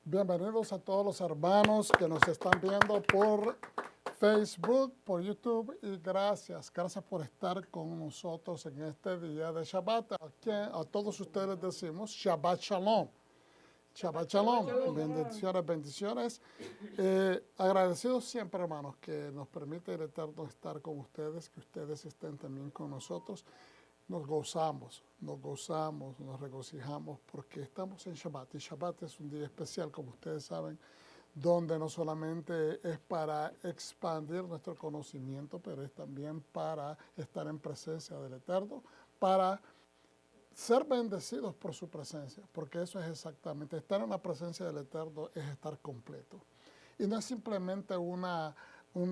Bienvenidos a todos los hermanos que nos están viendo por Facebook, por YouTube y gracias por estar con nosotros en este día de Shabbat. A todos ustedes decimos Shabbat Shalom. Shabbat Shalom. Bendiciones, bendiciones. Agradecidos siempre, hermanos, que nos permite el Eterno estar con ustedes, que ustedes estén también con nosotros. Nos gozamos, nos regocijamos porque estamos en Shabbat. Y Shabbat es un día especial, como ustedes saben, donde no solamente es para expandir nuestro conocimiento, pero es también para estar en presencia del Eterno, para ser bendecidos por su presencia, porque eso es exactamente, estar en la presencia del Eterno es estar completo. Y no es simplemente un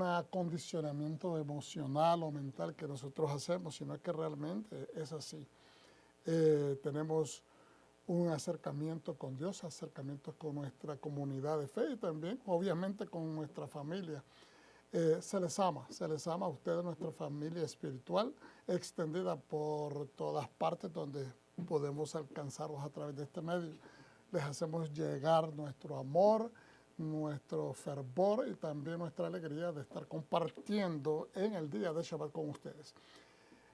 acondicionamiento emocional o mental que nosotros hacemos, sino que realmente es así. Tenemos un acercamiento con Dios, acercamientos con nuestra comunidad de fe y también, obviamente, con nuestra familia. Se les ama a ustedes, nuestra familia espiritual, extendida por todas partes donde podemos alcanzarlos a través de este medio. Les hacemos llegar nuestro amor, nuestro fervor y también nuestra alegría de estar compartiendo en el día de Shabbat con ustedes.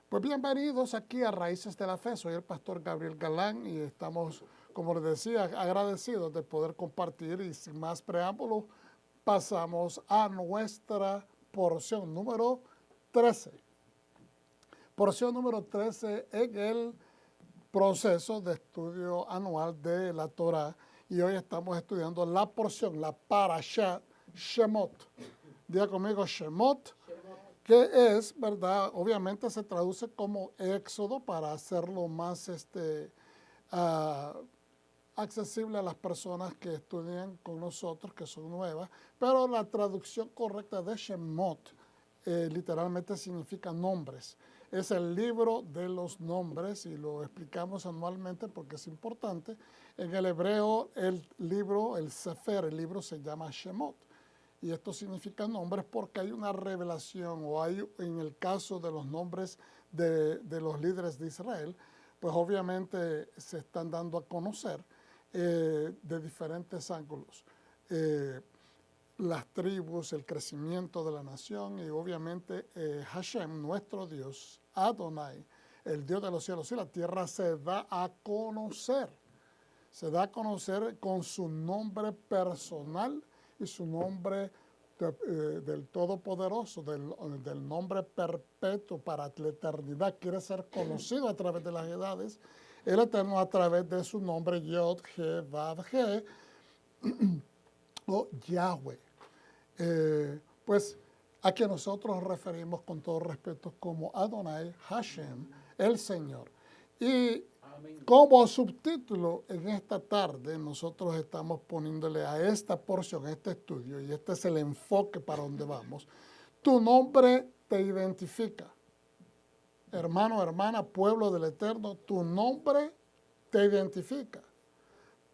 Pues bienvenidos aquí a Raíces de la Fe. Soy el pastor Gabriel Galán y estamos, como les decía, agradecidos de poder compartir y sin más preámbulos, pasamos a nuestra porción número 13. Porción número 13 en el proceso de estudio anual de la Torah. Y hoy estamos estudiando la porción, la Parashat Shemot. Diga conmigo Shemot, que es, ¿verdad? Obviamente se traduce como Éxodo para hacerlo más accesible a las personas que estudian con nosotros, que son nuevas, pero la traducción correcta de Shemot literalmente significa nombres. Es el libro de los nombres y lo explicamos anualmente porque es importante. En el hebreo el libro, el Sefer, el libro se llama Shemot. Y esto significa nombres porque hay una revelación o hay, en el caso de los nombres de los líderes de Israel, pues obviamente se están dando a conocer de diferentes ángulos. Las tribus, el crecimiento de la nación y obviamente Hashem, nuestro Dios, Adonai, el Dios de los cielos y la tierra, se da a conocer. Se da a conocer con su nombre personal y su nombre del Todopoderoso, del nombre perpetuo para la eternidad. Quiere ser conocido a través de las edades. El Eterno a través de su nombre Yod, He, Vav, He, o Yahweh. Pues a que nosotros referimos con todo respeto como Adonai, Hashem, el Señor. Y como subtítulo en esta tarde nosotros estamos poniéndole a esta porción, a este estudio, y este es el enfoque para donde vamos, tu nombre te identifica. Hermano, hermana, pueblo del Eterno, tu nombre te identifica.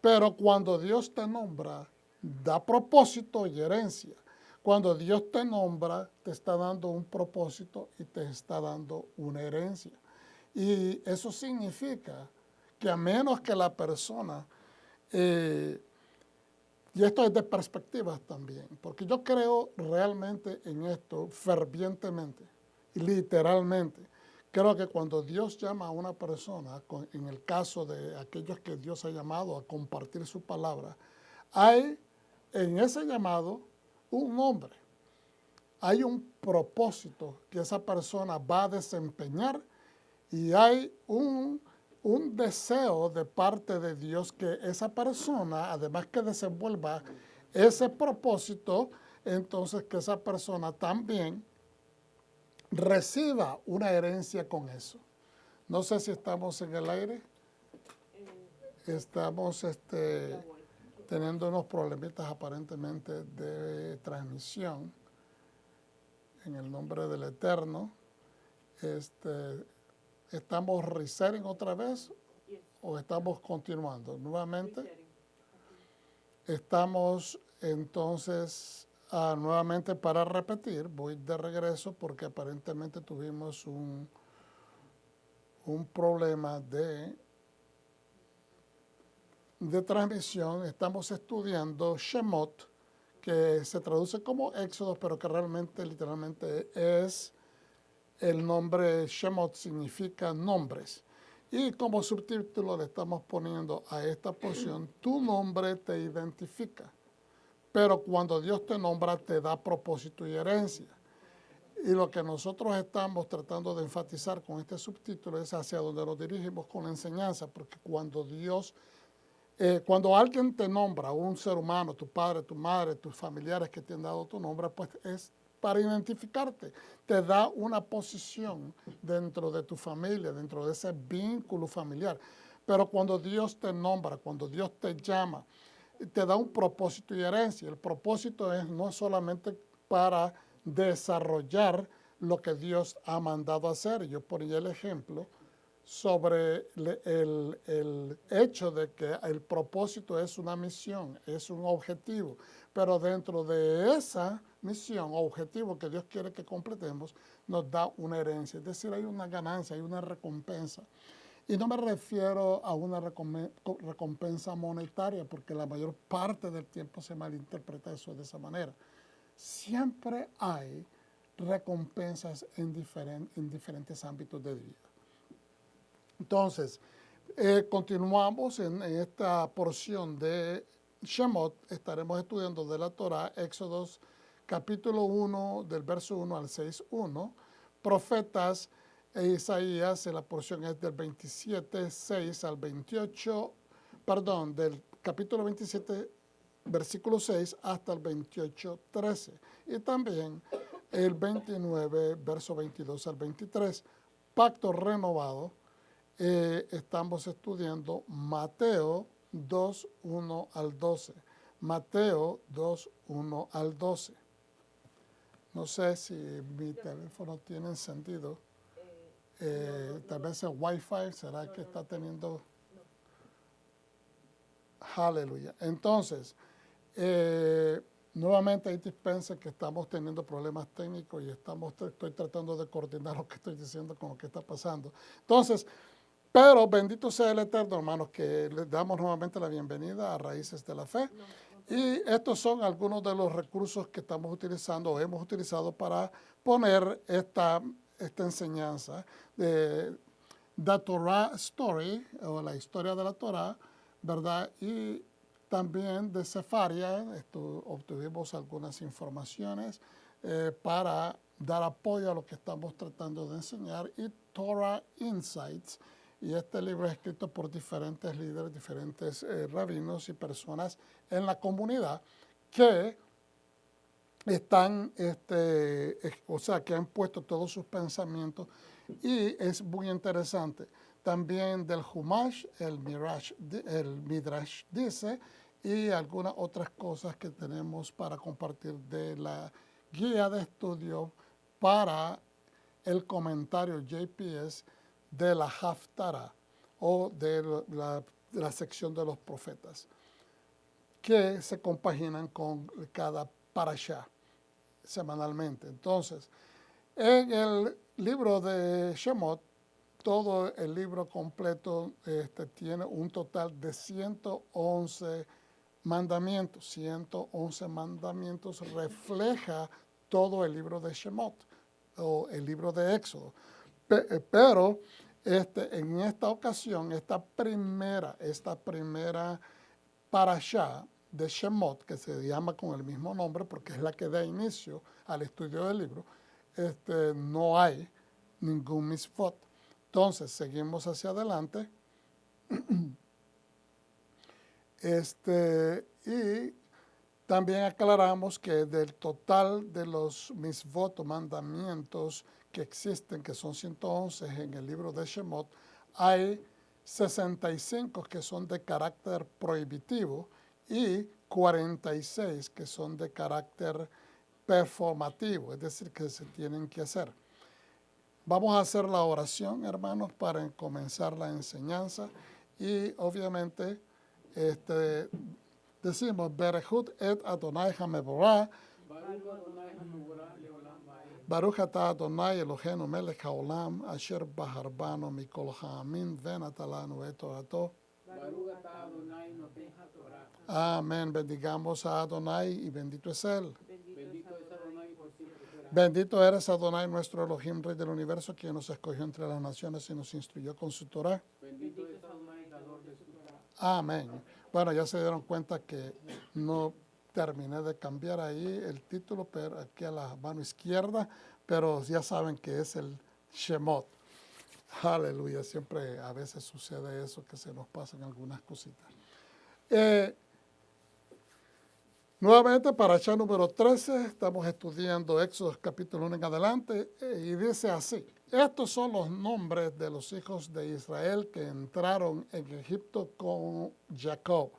Pero cuando Dios te nombra, da propósito y herencia. Cuando Dios te nombra, te está dando un propósito y te está dando una herencia. Y eso significa que a menos que la persona, y esto es de perspectivas también, porque yo creo realmente en esto fervientemente y literalmente. Creo que cuando Dios llama a una persona, en el caso de aquellos que Dios ha llamado a compartir su palabra, hay en ese llamado un nombre, hay un propósito que esa persona va a desempeñar y hay un deseo de parte de Dios que esa persona, además que desenvuelva ese propósito, entonces que esa persona también reciba una herencia con eso. No sé si estamos en el aire. Estamos teniendo unos problemitas aparentemente de transmisión. En el nombre del Eterno. ¿Estamos resetting otra vez o estamos continuando nuevamente? Estamos entonces nuevamente para repetir. Voy de regreso porque aparentemente tuvimos un problema de de transmisión estamos estudiando Shemot, que se traduce como Éxodo, pero que realmente, literalmente, es el nombre Shemot, significa nombres. Y como subtítulo le estamos poniendo a esta porción, tu nombre te identifica. Pero cuando Dios te nombra, te da propósito y herencia. Y lo que nosotros estamos tratando de enfatizar con este subtítulo es hacia donde nos dirigimos con la enseñanza, porque cuando alguien te nombra, un ser humano, tu padre, tu madre, tus familiares que te han dado tu nombre, pues es para identificarte. Te da una posición dentro de tu familia, dentro de ese vínculo familiar. Pero cuando Dios te nombra, cuando Dios te llama, te da un propósito y herencia. El propósito es no solamente para desarrollar lo que Dios ha mandado hacer. Yo ponía el ejemplo sobre el hecho de que el propósito es una misión, es un objetivo, pero dentro de esa misión o objetivo que Dios quiere que completemos, nos da una herencia, es decir, hay una ganancia, hay una recompensa. Y no me refiero a una recompensa monetaria, porque la mayor parte del tiempo se malinterpreta eso de esa manera. Siempre hay recompensas en diferentes ámbitos de vida. Entonces, continuamos en esta porción de Shemot. Estaremos estudiando de la Torah, Éxodos capítulo 1, del verso 1 al 6:1. Profetas e Isaías, la porción es del 27:6 al 28, perdón, del capítulo 27, versículo 6 hasta el 28:13. Y también el 29, verso 22 al 23. Pacto renovado. Estamos estudiando Mateo 2:1 al 12. Mateo 2:1 al 12. No sé si mi teléfono tiene encendido. Tal vez el Wi-Fi, ¿será que está teniendo? Aleluya. Entonces, nuevamente ahí dispense que estamos teniendo problemas técnicos y estoy tratando de coordinar lo que estoy diciendo con lo que está pasando. Entonces, pero bendito sea el Eterno, hermanos, que les damos nuevamente la bienvenida a Raíces de la Fe. Y estos son algunos de los recursos que estamos utilizando o hemos utilizado para poner esta enseñanza de The Torah Story, o la historia de la Torah, ¿verdad? Y también de Sefaria, obtuvimos algunas informaciones para dar apoyo a lo que estamos tratando de enseñar, y Torah Insights. Y este libro es escrito por diferentes líderes, diferentes rabinos y personas en la comunidad que están, que han puesto todos sus pensamientos, y es muy interesante. También del Humash, el Midrash dice, y algunas otras cosas que tenemos para compartir de la guía de estudio para el comentario JPS de la Haftarah, o de la sección de los profetas, que se compaginan con cada parashá semanalmente. Entonces, en el libro de Shemot, todo el libro completo tiene un total de 111 mandamientos. 111 mandamientos refleja todo el libro de Shemot, o el libro de Éxodo. Pero en esta ocasión, esta primera parashá de Shemot, que se llama con el mismo nombre porque es la que da inicio al estudio del libro, no hay ningún misfot. Entonces, seguimos hacia adelante. Y también aclaramos que del total de los misvot o mandamientos que existen, que son 111 en el libro de Shemot, hay 65 que son de carácter prohibitivo y 46 que son de carácter performativo, es decir, que se tienen que hacer. Vamos a hacer la oración, hermanos, para comenzar la enseñanza, y obviamente decimos, Berechut et Adonai HaMevorah, Baruch atah Adonai Eloheinu melech haolam, asher baharbanu mikol ha'amin venatalanu et torato. Baruch atah Adonai noten haTorah. Amén. Bendigamos a Adonai y bendito es Él. Bendito es Adonai por siempre será. Bendito eres Adonai, nuestro Elohim, Rey del universo, quien nos escogió entre las naciones y nos instruyó con su Torah. Bendito es Adonai, dador de su Torah. Amén. Bueno, ya se dieron cuenta que no terminé de cambiar ahí el título, pero aquí a la mano izquierda, pero ya saben que es el Shemot. Aleluya, siempre a veces sucede eso, que se nos pasan algunas cositas. Nuevamente, parashá número 13, estamos estudiando Éxodo capítulo 1 en adelante, y dice así: estos son los nombres de los hijos de Israel que entraron en Egipto con Jacob.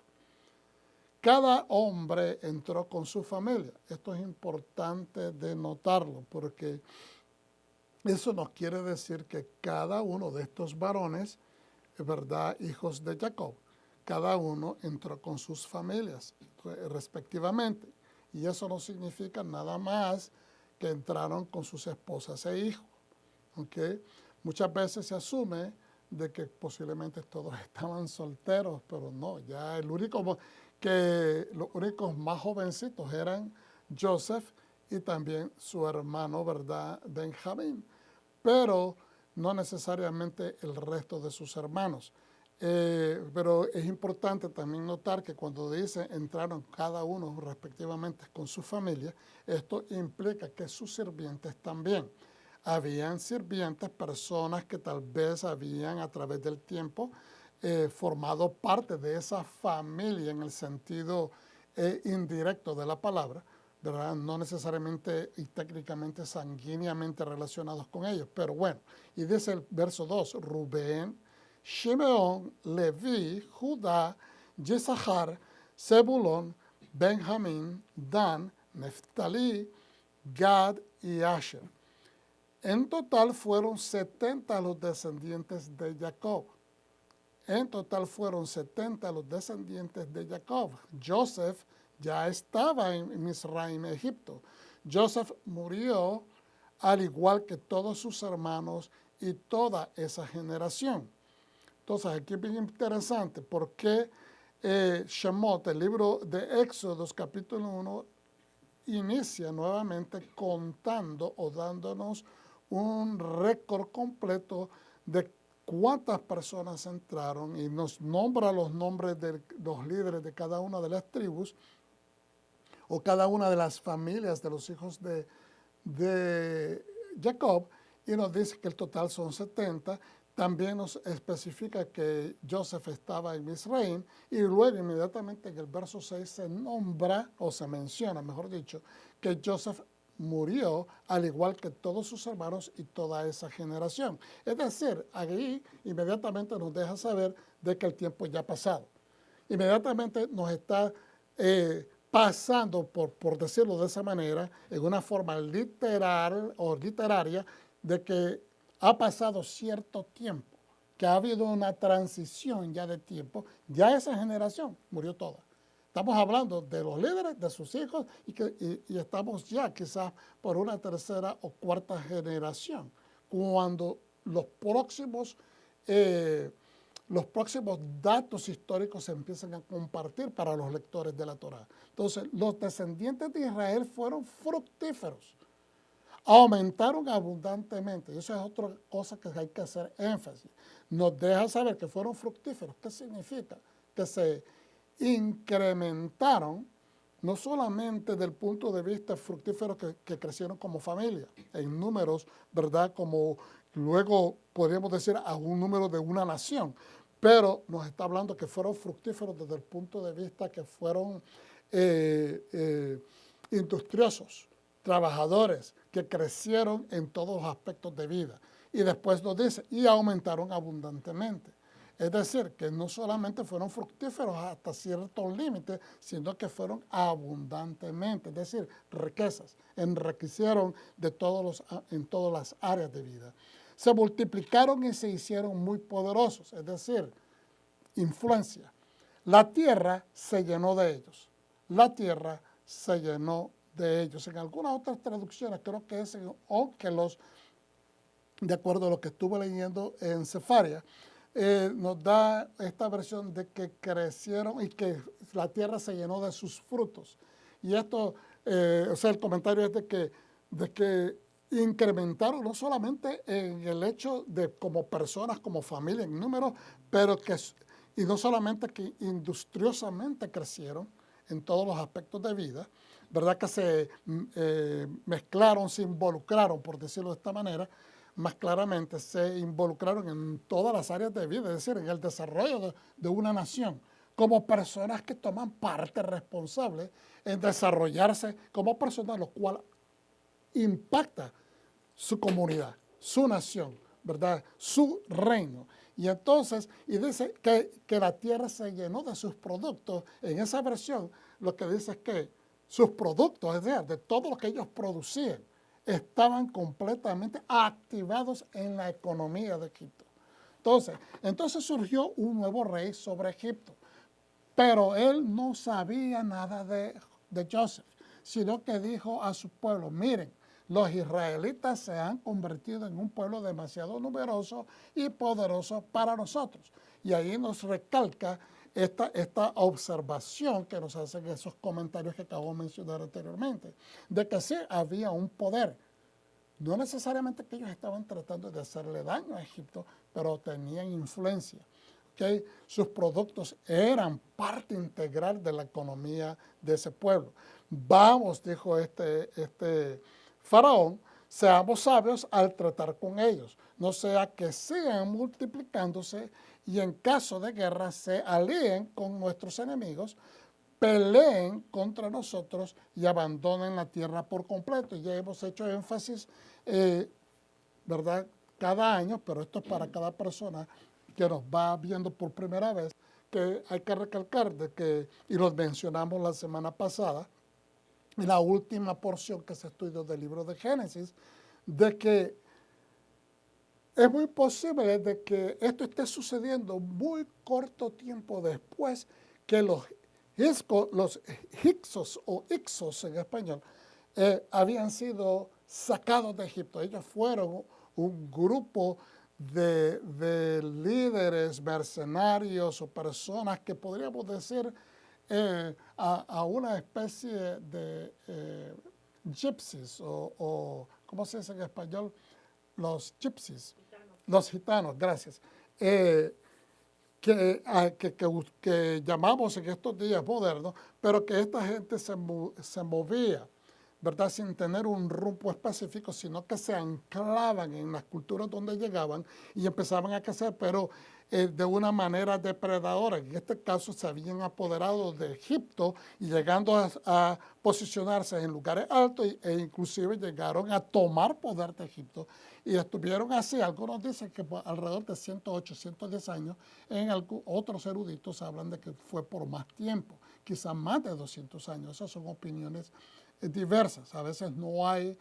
Cada hombre entró con su familia. Esto es importante de notarlo, porque eso nos quiere decir que cada uno de estos varones, es verdad, hijos de Jacob, cada uno entró con sus familias respectivamente. Y eso no significa nada más que entraron con sus esposas e hijos. ¿Okay? Muchas veces se asume de que posiblemente todos estaban solteros, pero no, ya los únicos más jovencitos eran Joseph y también su hermano, ¿verdad?, Benjamín, pero no necesariamente el resto de sus hermanos. Pero es importante también notar que cuando dice entraron cada uno respectivamente con su familia, esto implica que sus sirvientes también. Habían sirvientes, personas que tal vez habían a través del tiempo formado parte de esa familia en el sentido indirecto de la palabra, ¿verdad? No necesariamente y técnicamente sanguíneamente relacionados con ellos, pero bueno. Y dice el verso 2, Rubén, Shimeón, Leví, Judá, Yisachar, Zebulón, Benjamín, Dan, Neftalí, Gad y Asher. En total fueron 70 los descendientes de Jacob. En total fueron 70 los descendientes de Jacob. Joseph ya estaba en Misraim, Egipto. Joseph murió al igual que todos sus hermanos y toda esa generación. Entonces, aquí es bien interesante porque Shemot, el libro de Éxodos, capítulo 1, inicia nuevamente contando o dándonos un récord completo de cuántas personas entraron y nos nombra los nombres de los líderes de cada una de las tribus o cada una de las familias de los hijos de Jacob, y nos dice que el total son 70. También nos especifica que Joseph estaba en Misraim, y luego inmediatamente en el verso 6 se nombra, o se menciona, mejor dicho, que Joseph murió al igual que todos sus hermanos y toda esa generación. Es decir, ahí inmediatamente nos deja saber de que el tiempo ya ha pasado. Inmediatamente nos está pasando, por decirlo de esa manera, en una forma literal o literaria, de que ha pasado cierto tiempo, que ha habido una transición ya de tiempo, ya esa generación murió toda. Estamos hablando de los líderes, de sus hijos, y estamos ya quizás por una tercera o cuarta generación, cuando los próximos datos históricos se empiezan a compartir para los lectores de la Torá. Entonces, los descendientes de Israel fueron fructíferos, aumentaron abundantemente. Y eso es otra cosa que hay que hacer énfasis. Nos deja saber que fueron fructíferos. ¿Qué significa? Que se incrementaron, no solamente del punto de vista fructífero que crecieron como familia, en números, ¿verdad? Como luego podríamos decir a un número de una nación, pero nos está hablando que fueron fructíferos desde el punto de vista que fueron industriosos, trabajadores, que crecieron en todos los aspectos de vida. Y después nos dice, y aumentaron abundantemente. Es decir, que no solamente fueron fructíferos hasta ciertos límites, sino que fueron abundantemente, es decir, riquezas, enriquecieron en todas las áreas de vida. Se multiplicaron y se hicieron muy poderosos, es decir, influencia. La tierra se llenó de ellos. La tierra se llenó de ellos. En algunas otras traducciones, creo que es en Onkelos, de acuerdo a lo que estuve leyendo en Sefaria, nos da esta versión de que crecieron y que la tierra se llenó de sus frutos. Y esto, o sea, el comentario es de que incrementaron no solamente en el hecho de como personas, como familia en número, pero que, y no solamente que industriosamente crecieron en todos los aspectos de vida, ¿verdad? Que se mezclaron, se involucraron, por decirlo de esta manera, más claramente se involucraron en todas las áreas de vida, es decir, en el desarrollo de una nación, como personas que toman parte responsable en desarrollarse como personas, lo cual impacta su comunidad, su nación, ¿verdad? Su reino. Y entonces, y dice que la tierra se llenó de sus productos. En esa versión, lo que dice es que sus productos, es decir, de todo lo que ellos producían, estaban completamente activados en la economía de Egipto. Entonces surgió un nuevo rey sobre Egipto, pero él no sabía nada de Joseph, sino que dijo a su pueblo, miren, los israelitas se han convertido en un pueblo demasiado numeroso y poderoso para nosotros. Y ahí nos recalca esta observación que nos hacen esos comentarios que acabo de mencionar anteriormente, de que sí había un poder. No necesariamente que ellos estaban tratando de hacerle daño a Egipto, pero tenían influencia. ¿Okay? Sus productos eran parte integral de la economía de ese pueblo. Vamos, dijo este faraón, seamos sabios al tratar con ellos, no sea que sigan multiplicándose y en caso de guerra se alíen con nuestros enemigos, peleen contra nosotros y abandonen la tierra por completo. Y ya hemos hecho énfasis, ¿verdad?, cada año, pero esto es para cada persona que nos va viendo por primera vez, que hay que recalcar de que, y los mencionamos la semana pasada, en la última porción que se estudió del libro de Génesis, de que es muy posible de que esto esté sucediendo muy corto tiempo después que los hicsos o ixos en español habían sido sacados de Egipto. Ellos fueron un grupo de líderes, mercenarios o personas que podríamos decir a una especie de gypsies o ¿cómo se dice en español? Los gypsies, los gitanos, gracias, que llamamos en estos días modernos, pero que esta gente se movía, ¿verdad?, sin tener un rumbo específico, sino que se anclaban en las culturas donde llegaban y empezaban a crecer, pero de una manera depredadora. En este caso se habían apoderado de Egipto y llegando a posicionarse en lugares altos e inclusive llegaron a tomar poder de Egipto y estuvieron así. Algunos dicen que por alrededor de 108, 110 años, otros eruditos hablan de que fue por más tiempo, quizás más de 200 años. Esas son opiniones diversas. A veces no hay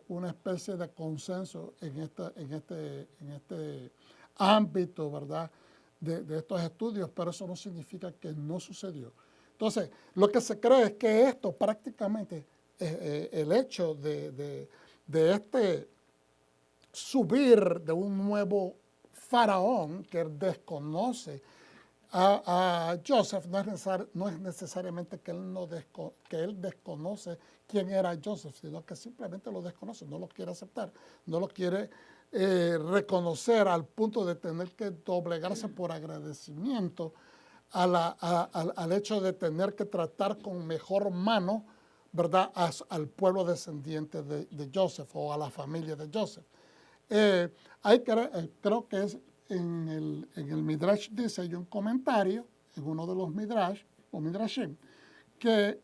una especie de consenso en este ámbito, ¿verdad?, de estos estudios, pero eso no significa que no sucedió. Entonces, lo que se cree es que esto prácticamente, el hecho de este subir de un nuevo faraón que desconoce a Joseph, no es necesariamente que él desconoce quién era Joseph, sino que simplemente lo desconoce, no lo quiere aceptar, no lo quiere reconocer al punto de tener que doblegarse por agradecimiento al hecho de tener que tratar con mejor mano, ¿verdad?, al pueblo descendiente de Joseph o a la familia de Joseph. Creo que es en el Midrash dice, hay un comentario en uno de los Midrash o Midrashim, que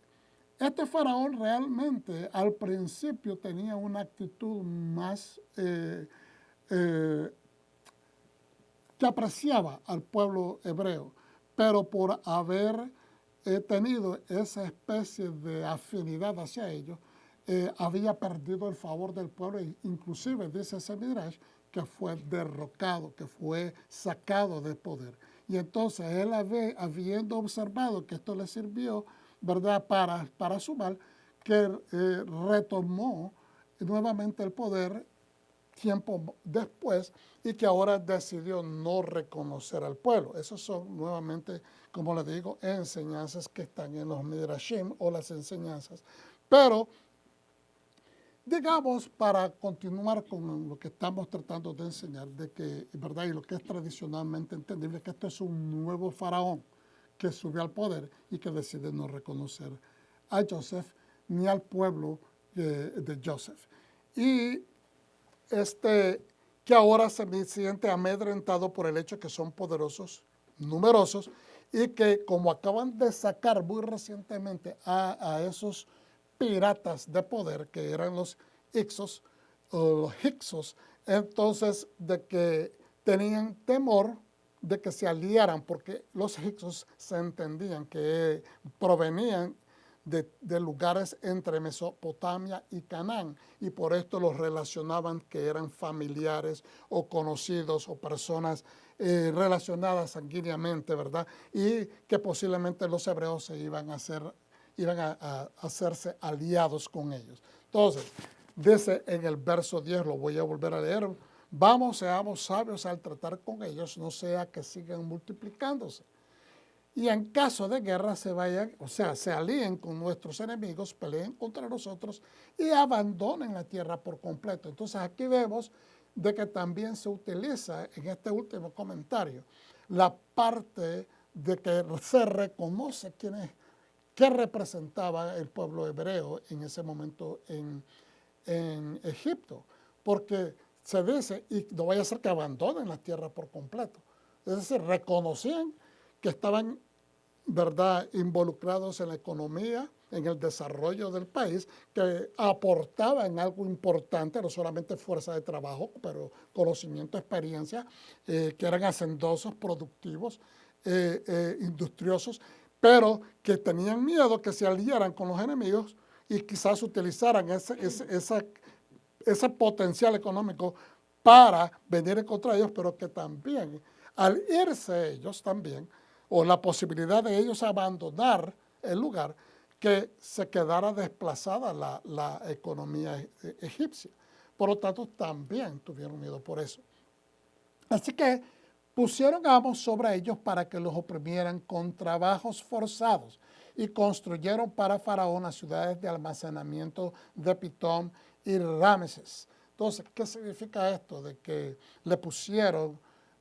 este faraón realmente al principio tenía una actitud más que apreciaba al pueblo hebreo, pero por haber tenido esa especie de afinidad hacia ellos, había perdido el favor del pueblo, e inclusive dice ese Midrash que fue derrocado, que fue sacado de poder. Y entonces él habiendo observado que esto le sirvió, ¿verdad?, para su mal, que retomó nuevamente el poder tiempo después y que ahora decidió no reconocer al pueblo. Esos son nuevamente, como les digo, enseñanzas que están en los Midrashim o las enseñanzas. Pero, digamos, para continuar con lo que estamos tratando de enseñar, de que, ¿verdad? Y lo que es tradicionalmente entendible, que esto es un nuevo faraón que subió al poder y que decide no reconocer a Joseph ni al pueblo de Joseph. Y que ahora se siente amedrentado por el hecho que son poderosos, numerosos, y que como acaban de sacar muy recientemente a esos piratas de poder que eran los Ixos o los Hyksos, entonces de que tenían temor de que se aliaran, porque los Hyksos se entendían que provenían de lugares entre Mesopotamia y Canaán, y por esto los relacionaban que eran familiares o conocidos o personas relacionadas sanguíneamente, ¿verdad? Y que posiblemente los hebreos se iban a hacerse aliados con ellos. Entonces, dice en el verso 10, lo voy a volver a leer, vamos, seamos sabios al tratar con ellos, no sea que sigan multiplicándose. Y en caso de guerra se vayan, o sea, se alíen con nuestros enemigos, peleen contra nosotros y abandonen la tierra por completo. Entonces aquí vemos de que también se utiliza en este último comentario la parte de que se reconoce qué representaba el pueblo hebreo en ese momento en Egipto, porque se dice, y no vaya a ser que abandonen la tierra por completo. Es decir, reconocían que estaban, ¿verdad?, involucrados en la economía, en el desarrollo del país, que aportaban algo importante, no solamente fuerza de trabajo, pero conocimiento, experiencia, que eran hacendosos, productivos, industriosos, pero que tenían miedo que se aliaran con los enemigos y quizás utilizaran ese potencial económico para venir en contra de ellos, pero que también al irse ellos también, o la posibilidad de ellos abandonar el lugar, que se quedara desplazada la economía egipcia. Por lo tanto, también tuvieron miedo por eso. Así que pusieron amos sobre ellos para que los oprimieran con trabajos forzados y construyeron para Faraón las ciudades de almacenamiento de Pitón y Rameses. Entonces, ¿qué significa esto? De que le pusieron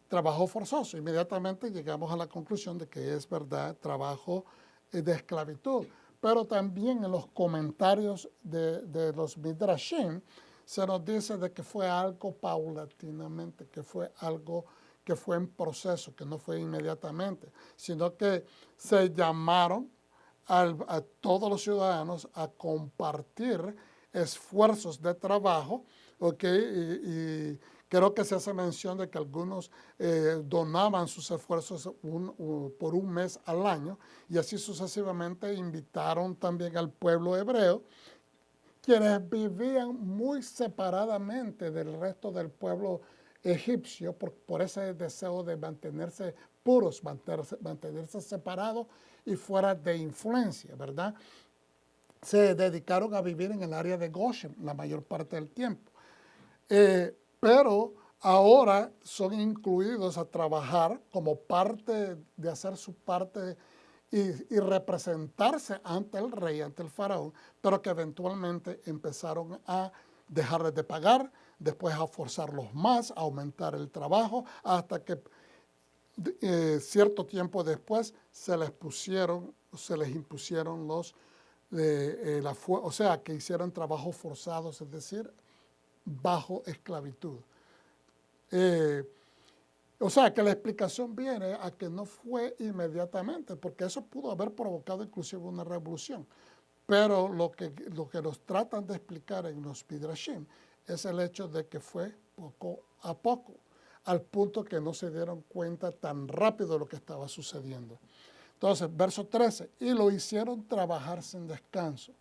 trabajo forzoso. Inmediatamente llegamos a la conclusión de que es verdad trabajo de esclavitud. Pero también en los comentarios de los Midrashim se nos dice de que fue algo paulatinamente, que fue algo que fue en proceso, que no fue inmediatamente, sino que se llamaron a todos los ciudadanos a compartir esfuerzos de trabajo, y creo que se hace mención de que algunos donaban sus esfuerzos por un mes al año, y así sucesivamente invitaron también al pueblo hebreo, quienes vivían muy separadamente del resto del pueblo egipcio por ese deseo de mantenerse puros, mantenerse separados y fuera de influencia, ¿verdad? Se dedicaron a vivir en el área de Goshen la mayor parte del tiempo. Pero ahora son incluidos a trabajar como parte de hacer su parte y representarse ante el rey, ante el faraón, pero que eventualmente empezaron a dejarles de pagar, después a forzarlos más, a aumentar el trabajo, hasta que cierto tiempo después se les impusieron o sea, que hicieron trabajos forzados, es decir, bajo esclavitud. O sea, que la explicación viene a que no fue inmediatamente, porque eso pudo haber provocado inclusive una revolución. Pero lo que nos tratan de explicar en los Midrashim es el hecho de que fue poco a poco, al punto que no se dieron cuenta tan rápido de lo que estaba sucediendo. Entonces, verso 13, y lo hicieron trabajar sin descanso,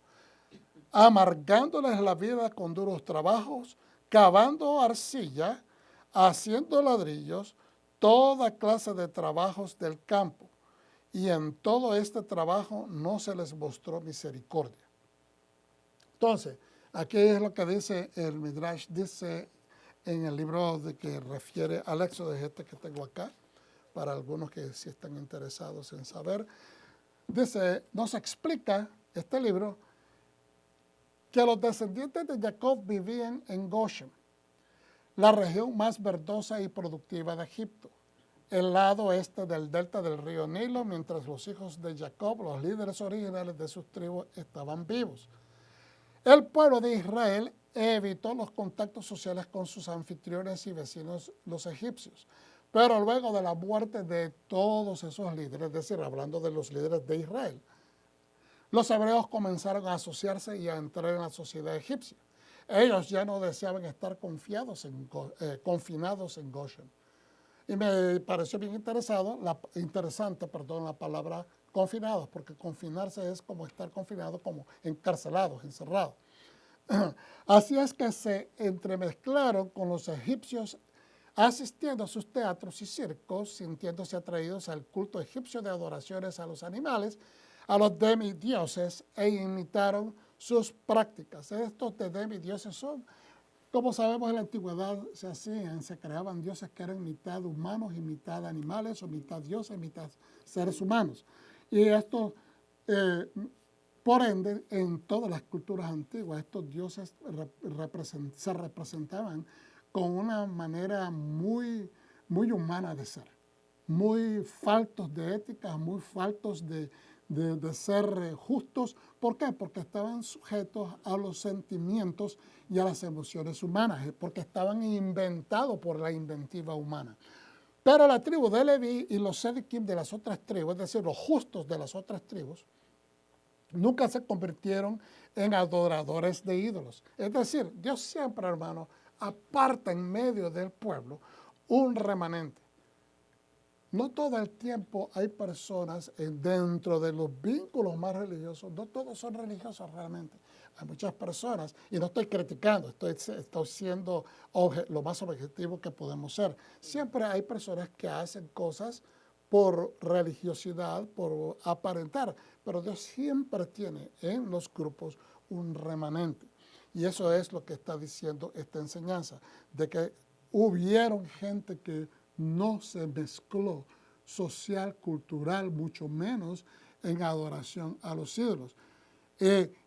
amargándoles la vida con duros trabajos, cavando arcilla, haciendo ladrillos, toda clase de trabajos del campo. Y en todo este trabajo no se les mostró misericordia. Entonces, aquí es lo que dice el Midrash, dice en el libro de que refiere al Éxodo, este que tengo acá, para algunos que sí están interesados en saber. Dice, nos explica este libro que los descendientes de Jacob vivían en Goshen, la región más verdosa y productiva de Egipto, el lado este del delta del río Nilo, mientras los hijos de Jacob, los líderes originales de sus tribus, estaban vivos. El pueblo de Israel evitó los contactos sociales con sus anfitriones y vecinos, los egipcios. Pero luego de la muerte de todos esos líderes, es decir, hablando de los líderes de Israel, los hebreos comenzaron a asociarse y a entrar en la sociedad egipcia. Ellos ya no deseaban estar confinados en Goshen. Y me pareció bien interesante la palabra confinados, porque confinarse es como estar confinado, como encarcelados, encerrados. Así es que se entremezclaron con los egipcios, asistiendo a sus teatros y circos, sintiéndose atraídos al culto egipcio de adoraciones a los animales, a los demidioses, e imitaron sus prácticas. Estos de demidioses son, como sabemos, en la antigüedad se creaban dioses que eran mitad humanos y mitad animales, o mitad dioses, mitad seres humanos. Y esto, por ende, en todas las culturas antiguas, estos dioses se representaban con una manera muy, muy humana de ser, muy faltos de ética, muy faltos de ser justos. ¿Por qué? Porque estaban sujetos a los sentimientos y a las emociones humanas, porque estaban inventados por la inventiva humana. Pero la tribu de Leví y los Sediquim de las otras tribus, es decir, los justos de las otras tribus, nunca se convirtieron en adoradores de ídolos. Es decir, Dios siempre, hermano, aparta en medio del pueblo un remanente. No todo el tiempo hay personas dentro de los vínculos más religiosos, no todos son religiosos realmente. Hay muchas personas, y no estoy criticando, estoy siendo lo más objetivo que podemos ser. Siempre hay personas que hacen cosas por religiosidad, por aparentar, pero Dios siempre tiene en los grupos un remanente. Y eso es lo que está diciendo esta enseñanza, de que hubieron gente que no se mezcló social, cultural, mucho menos en adoración a los ídolos.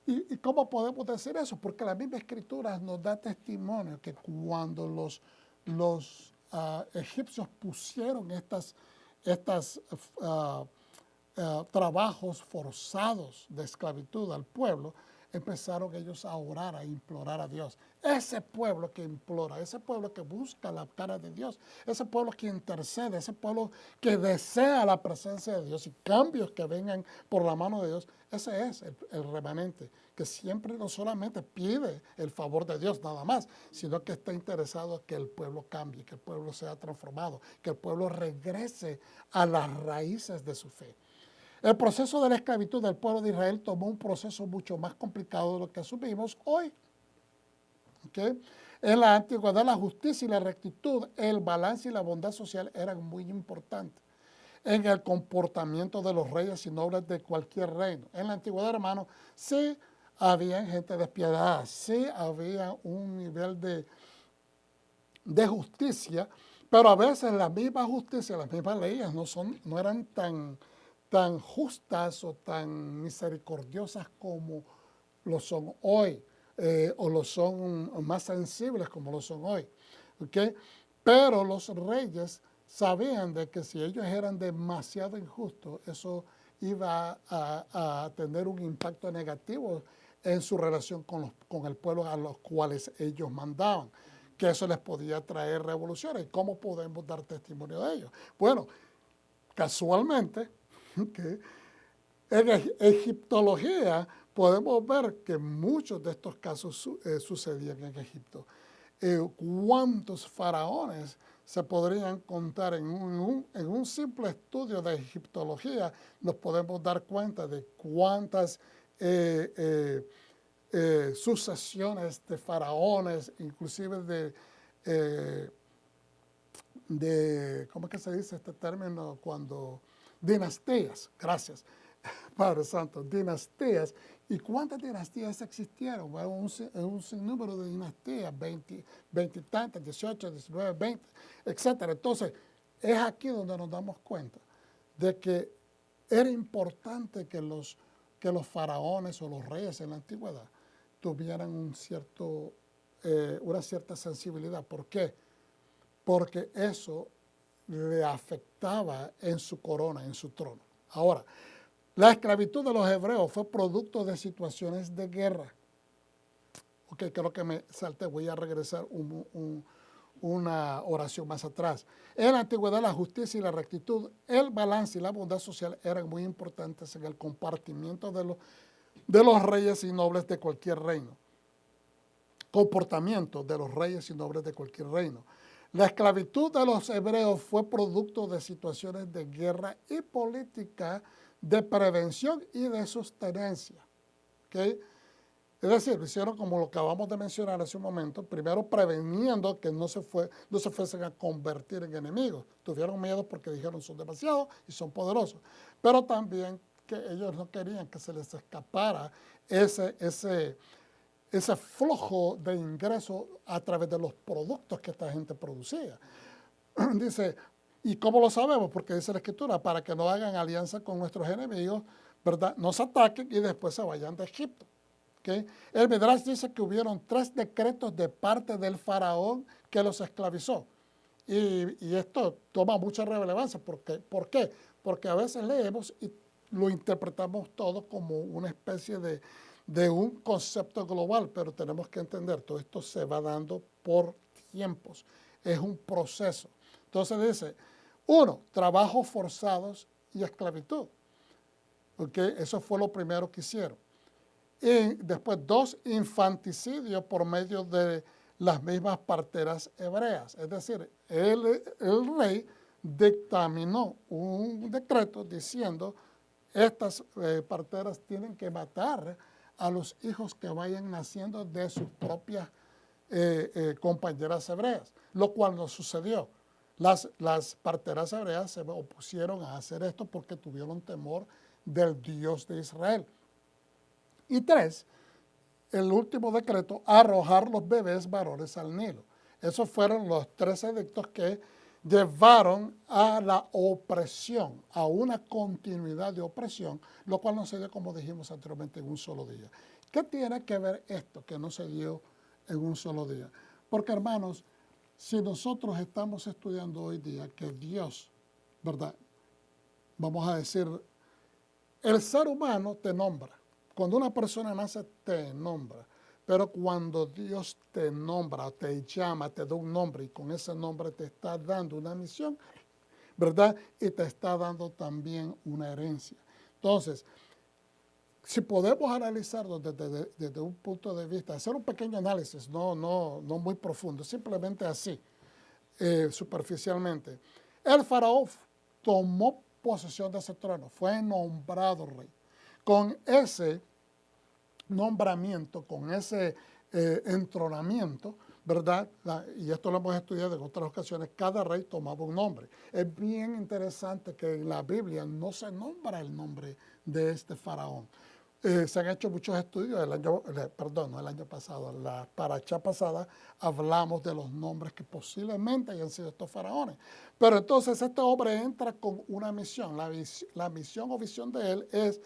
¿Y cómo podemos decir eso? Porque la misma Escritura nos da testimonio que cuando los egipcios pusieron estos trabajos forzados de esclavitud al pueblo, empezaron ellos a orar, a implorar a Dios. Ese pueblo que implora, ese pueblo que busca la cara de Dios, ese pueblo que intercede, ese pueblo que desea la presencia de Dios y cambios que vengan por la mano de Dios, ese es el remanente, que siempre no solamente pide el favor de Dios nada más, sino que está interesado en que el pueblo cambie, que el pueblo sea transformado, que el pueblo regrese a las raíces de su fe. El proceso de la esclavitud del pueblo de Israel tomó un proceso mucho más complicado de lo que asumimos hoy. ¿Okay? En la antigüedad, la justicia y la rectitud, el balance y la bondad social eran muy importantes en el comportamiento de los reyes y nobles de cualquier reino. En la antigüedad, hermano, sí había gente despiadada, sí había un nivel de justicia, pero a veces la misma justicia, las mismas leyes no eran tan justas o tan misericordiosas como lo son hoy, o lo son más sensibles como lo son hoy. ¿Okay? Pero los reyes sabían de que si ellos eran demasiado injustos, eso iba a tener un impacto negativo en su relación con el pueblo a los cuales ellos mandaban, que eso les podía traer revoluciones. ¿Cómo podemos dar testimonio de ello? Bueno, casualmente, ¿okay?, en egiptología podemos ver que muchos de estos casos sucedían en Egipto. ¿Cuántos faraones se podrían contar en un simple estudio de egiptología? Nos podemos dar cuenta de cuántas sucesiones de faraones, inclusive ¿cómo es que se dice este término? Dinastías, gracias Padre Santo, dinastías. ¿Y cuántas dinastías existieron? Bueno, un sinnúmero de dinastías, 20 y tantas, 18, 19, 20, etcétera. Entonces, es aquí donde nos damos cuenta de que era importante que los faraones o los reyes en la antigüedad tuvieran una cierta sensibilidad. ¿Por qué? Porque eso le afectaba en su corona, en su trono. Ahora, la esclavitud de los hebreos fue producto de situaciones de guerra. Ok, creo que me salté, voy a regresar una oración más atrás. En la antigüedad, la justicia y la rectitud, el balance y la bondad social eran muy importantes en el compartimiento de los reyes y nobles de cualquier reino. Comportamiento de los reyes y nobles de cualquier reino. La esclavitud de los hebreos fue producto de situaciones de guerra y política, de prevención y de sustenencia. ¿Okay? Es decir, lo hicieron como lo acabamos de mencionar hace un momento, primero preveniendo que no se fuesen a convertir en enemigos. Tuvieron miedo porque dijeron son demasiados y son poderosos. Pero también que ellos no querían que se les escapara ese flujo de ingresos a través de los productos que esta gente producía. Dice, ¿y cómo lo sabemos? Porque dice la Escritura, para que no hagan alianza con nuestros enemigos, ¿verdad? Nos ataquen y después se vayan de Egipto. ¿Okay? El Midrash dice que hubieron 3 decretos de parte del faraón que los esclavizó. Y esto toma mucha relevancia. ¿Por qué? Porque a veces leemos y lo interpretamos todo como una especie de un concepto global, pero tenemos que entender, todo esto se va dando por tiempos. Es un proceso. Entonces dice, 1, trabajos forzados y esclavitud. ¿Okay? Eso fue lo primero que hicieron. Y después 2, infanticidio por medio de las mismas parteras hebreas. Es decir, el rey dictaminó un decreto diciendo estas parteras tienen que matar a los hijos que vayan naciendo de sus propias compañeras hebreas, lo cual no sucedió. Las parteras hebreas se opusieron a hacer esto porque tuvieron temor del Dios de Israel. Y 3, el último decreto, arrojar los bebés varones al Nilo. Esos fueron los 3 edictos que llevaron a la opresión, a una continuidad de opresión, lo cual no se dio, como dijimos anteriormente, en un solo día. ¿Qué tiene que ver esto que no se dio en un solo día? Porque, hermanos, si nosotros estamos estudiando hoy día que Dios, ¿verdad? Vamos a decir, el ser humano te nombra. Cuando una persona nace, te nombra. Pero cuando Dios te nombra, te llama, te da un nombre y con ese nombre te está dando una misión, ¿verdad? Y te está dando también una herencia. Entonces, si podemos analizarlo desde un punto de vista, hacer un pequeño análisis, no muy profundo, simplemente así, superficialmente. El faraón tomó posesión de ese trono, fue nombrado rey. Con ese nombramiento, con ese entronamiento, ¿verdad? Y esto lo hemos estudiado en otras ocasiones, cada rey tomaba un nombre. Es bien interesante que en la Biblia no se nombra el nombre de este faraón. Se han hecho muchos estudios, el año pasado, la paracha pasada, hablamos de los nombres que posiblemente hayan sido estos faraones. Pero entonces este hombre entra con una misión. La misión o visión de él es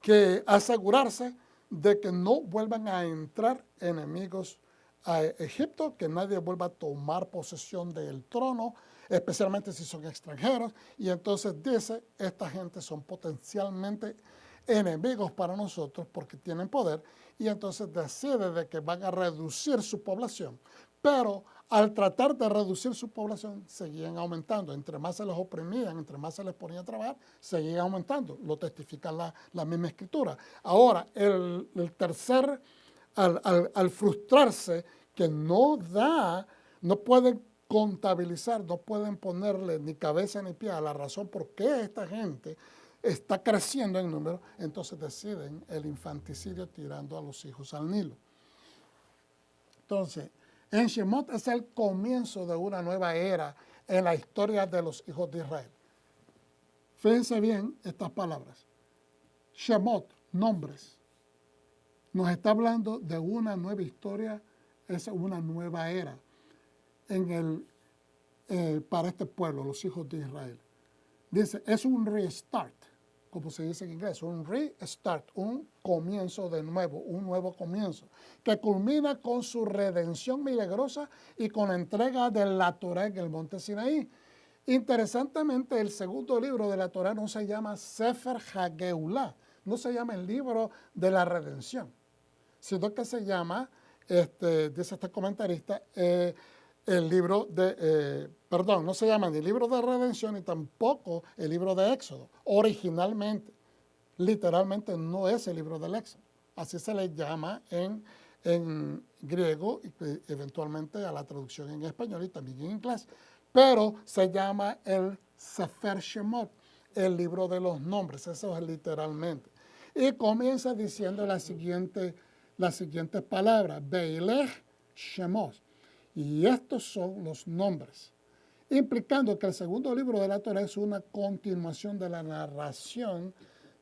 que asegurarse de que no vuelvan a entrar enemigos a Egipto, que nadie vuelva a tomar posesión del trono, especialmente si son extranjeros. Y entonces dice, esta gente son potencialmente enemigos para nosotros porque tienen poder, y entonces decide de que van a reducir su población. Pero al tratar de reducir su población, seguían aumentando. Entre más se les oprimían, entre más se les ponía a trabajar, seguían aumentando. Lo testifica la misma Escritura. Ahora, el tercer, al frustrarse, que no pueden contabilizar, no pueden ponerle ni cabeza ni pie a la razón por qué esta gente está creciendo en número, entonces deciden el infanticidio tirando a los hijos al Nilo. Entonces, en Shemot es el comienzo de una nueva era en la historia de los hijos de Israel. Fíjense bien estas palabras. Shemot, nombres. Nos está hablando de una nueva historia, es una nueva era para este pueblo, los hijos de Israel. Dice, es un restart, como se dice en inglés, un restart, un comienzo de nuevo, un nuevo comienzo, que culmina con su redención milagrosa y con la entrega de la Torá en el monte Sinaí. Interesantemente, el segundo libro de la Torá no se llama Sefer HaGeulah, no se llama el libro de la redención, sino que se llama, dice este comentarista, el libro de, no se llama ni el libro de redención ni tampoco el libro de Éxodo. Originalmente, literalmente no es el libro del Éxodo. Así se le llama en griego y eventualmente a la traducción en español y también en inglés. Pero se llama el Sefer Shemot, el libro de los nombres, eso es literalmente. Y comienza diciendo las siguientes palabras, Beilech Shemot. Y estos son los nombres, implicando que el segundo libro de la Torá es una continuación de la narración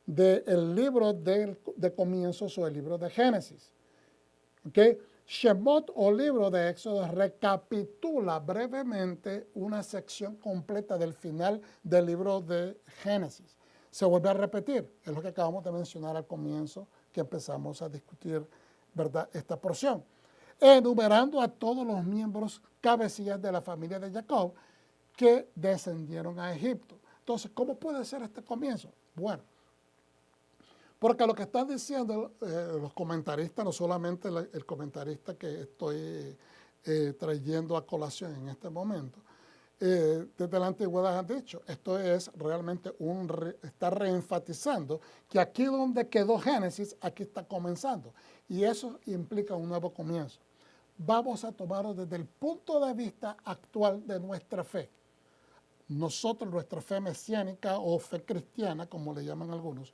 del libro de comienzos o el libro de Génesis. ¿Okay? Shemot o libro de Éxodo recapitula brevemente una sección completa del final del libro de Génesis. Se vuelve a repetir, es lo que acabamos de mencionar al comienzo, que empezamos a discutir, ¿verdad?, esta porción. Enumerando a todos los miembros cabecillas de la familia de Jacob que descendieron a Egipto. Entonces, ¿cómo puede ser este comienzo? Bueno, porque lo que están diciendo los comentaristas, no solamente el comentarista que estoy trayendo a colación en este momento, desde la antigüedad han dicho, esto es realmente está reenfatizando que aquí donde quedó Génesis, aquí está comenzando. Y eso implica un nuevo comienzo. Vamos a tomarlo desde el punto de vista actual de nuestra fe. Nosotros, nuestra fe mesiánica o fe cristiana, como le llaman algunos,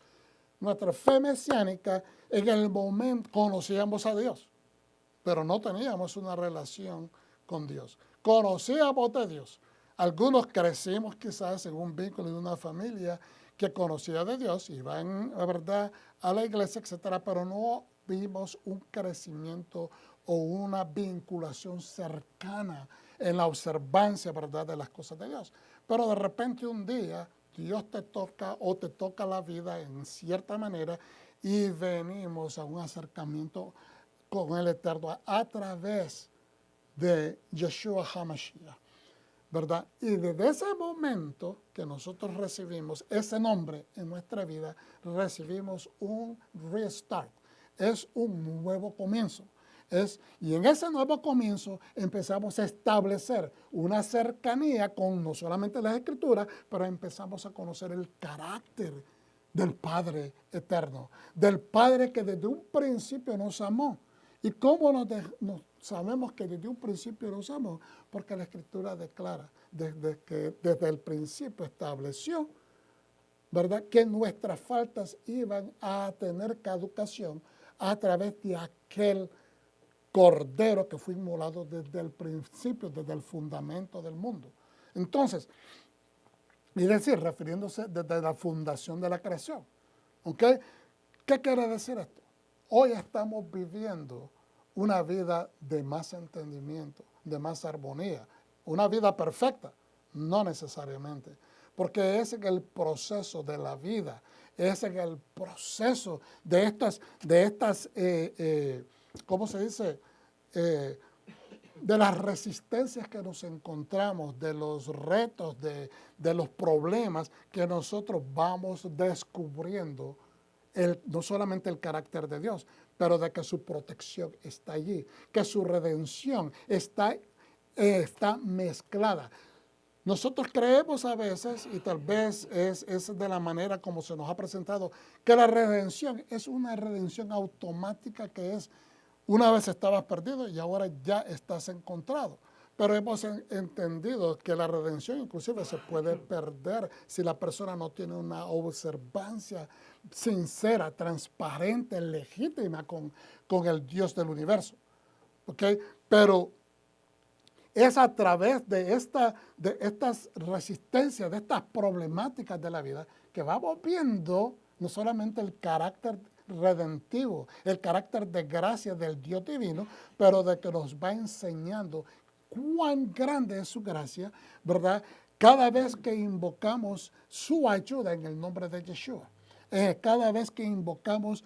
nuestra fe mesiánica, en el momento conocíamos a Dios, pero no teníamos una relación con Dios. Conocíamos de Dios. Algunos crecimos quizás en un vínculo de una familia que conocía de Dios, iban, la verdad, a la iglesia, etcétera, pero no vimos un crecimiento o una vinculación cercana en la observancia, ¿verdad?, de las cosas de Dios. Pero de repente un día Dios te toca o te toca la vida en cierta manera y venimos a un acercamiento con el Eterno a través de Yeshua HaMashiach, ¿verdad? Y desde ese momento que nosotros recibimos ese nombre en nuestra vida, recibimos un restart, es un nuevo comienzo. Y en ese nuevo comienzo empezamos a establecer una cercanía con no solamente las Escrituras, pero empezamos a conocer el carácter del Padre eterno, del Padre que desde un principio nos amó. ¿Y cómo sabemos que desde un principio nos amó? Porque la Escritura declara, desde el principio estableció, ¿verdad?, que nuestras faltas iban a tener caducación a través de aquel Cordero que fue inmolado desde el principio, desde el fundamento del mundo. Entonces, es decir, refiriéndose desde la fundación de la creación. ¿Ok? ¿Qué quiere decir esto? Hoy estamos viviendo una vida de más entendimiento, de más armonía, una vida perfecta, no necesariamente, porque es en el proceso de la vida, es en el proceso de estas ¿cómo se dice? De las resistencias que nos encontramos, de los retos, de los problemas que nosotros vamos descubriendo, no solamente el carácter de Dios, pero de que su protección está allí, que su redención está mezclada. Nosotros creemos a veces, y tal vez es de la manera como se nos ha presentado, que la redención es una redención automática, que es una vez estabas perdido y ahora ya estás encontrado. Pero hemos entendido que la redención inclusive se puede perder si la persona no tiene una observancia sincera, transparente, legítima con el Dios del universo. ¿Okay? Pero es a través de estas resistencias, de estas problemáticas de la vida, que vamos viendo no solamente el carácter redentivo, el carácter de gracia del Dios divino, pero de que nos va enseñando cuán grande es su gracia, ¿verdad? Cada vez que invocamos su ayuda en el nombre de Yeshua, cada vez que invocamos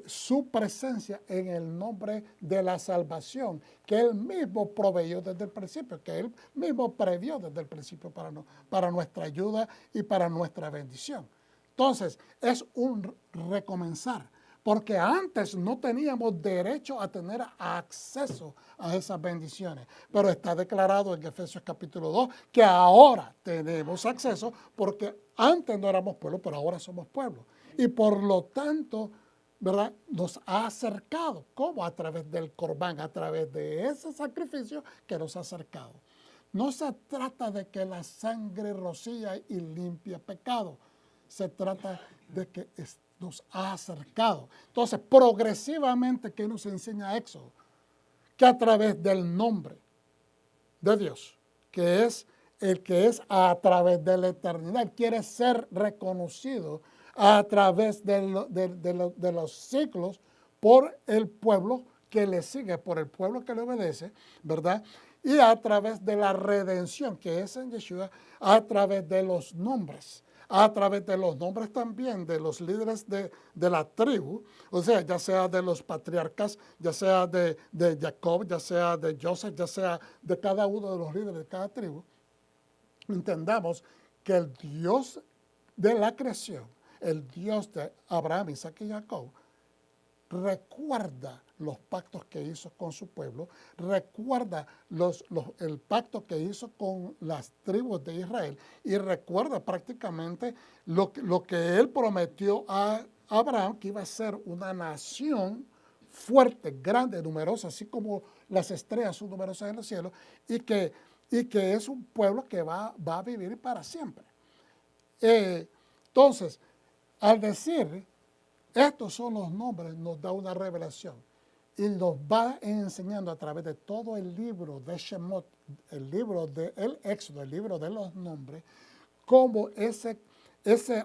su presencia en el nombre de la salvación, que Él mismo proveyó desde el principio, que Él mismo previó desde el principio para nuestra ayuda y para nuestra bendición. Entonces, es un recomenzar, porque antes no teníamos derecho a tener acceso a esas bendiciones, pero está declarado en Efesios capítulo 2 que ahora tenemos acceso, porque antes no éramos pueblo, pero ahora somos pueblo. Y por lo tanto, ¿verdad? Nos ha acercado, como a través del Corbán, a través de ese sacrificio que nos ha acercado. No se trata de que la sangre rocía y limpia pecado, se trata de que nos ha acercado. Entonces, progresivamente, ¿qué nos enseña Éxodo? Que a través del nombre de Dios, que es el que es a través de la eternidad, quiere ser reconocido a través de los siglos por el pueblo que le sigue, por el pueblo que le obedece, ¿verdad? Y a través de la redención que es en Yeshua, a través de los nombres. A través de los nombres también de los líderes de la tribu, o sea, ya sea de los patriarcas, ya sea de Jacob, ya sea de Joseph, ya sea de cada uno de los líderes de cada tribu, entendamos que el Dios de la creación, el Dios de Abraham, Isaac y Jacob, recuerda los pactos que hizo con su pueblo, recuerda el pacto que hizo con las tribus de Israel y recuerda prácticamente lo que él prometió a Abraham, que iba a ser una nación fuerte, grande, numerosa, así como las estrellas son numerosas en el cielo, y que es un pueblo que va a vivir para siempre. Entonces, al decir estos son los nombres, nos da una revelación y nos va enseñando a través de todo el libro de Shemot, el libro del Éxodo, el libro de los nombres, cómo esa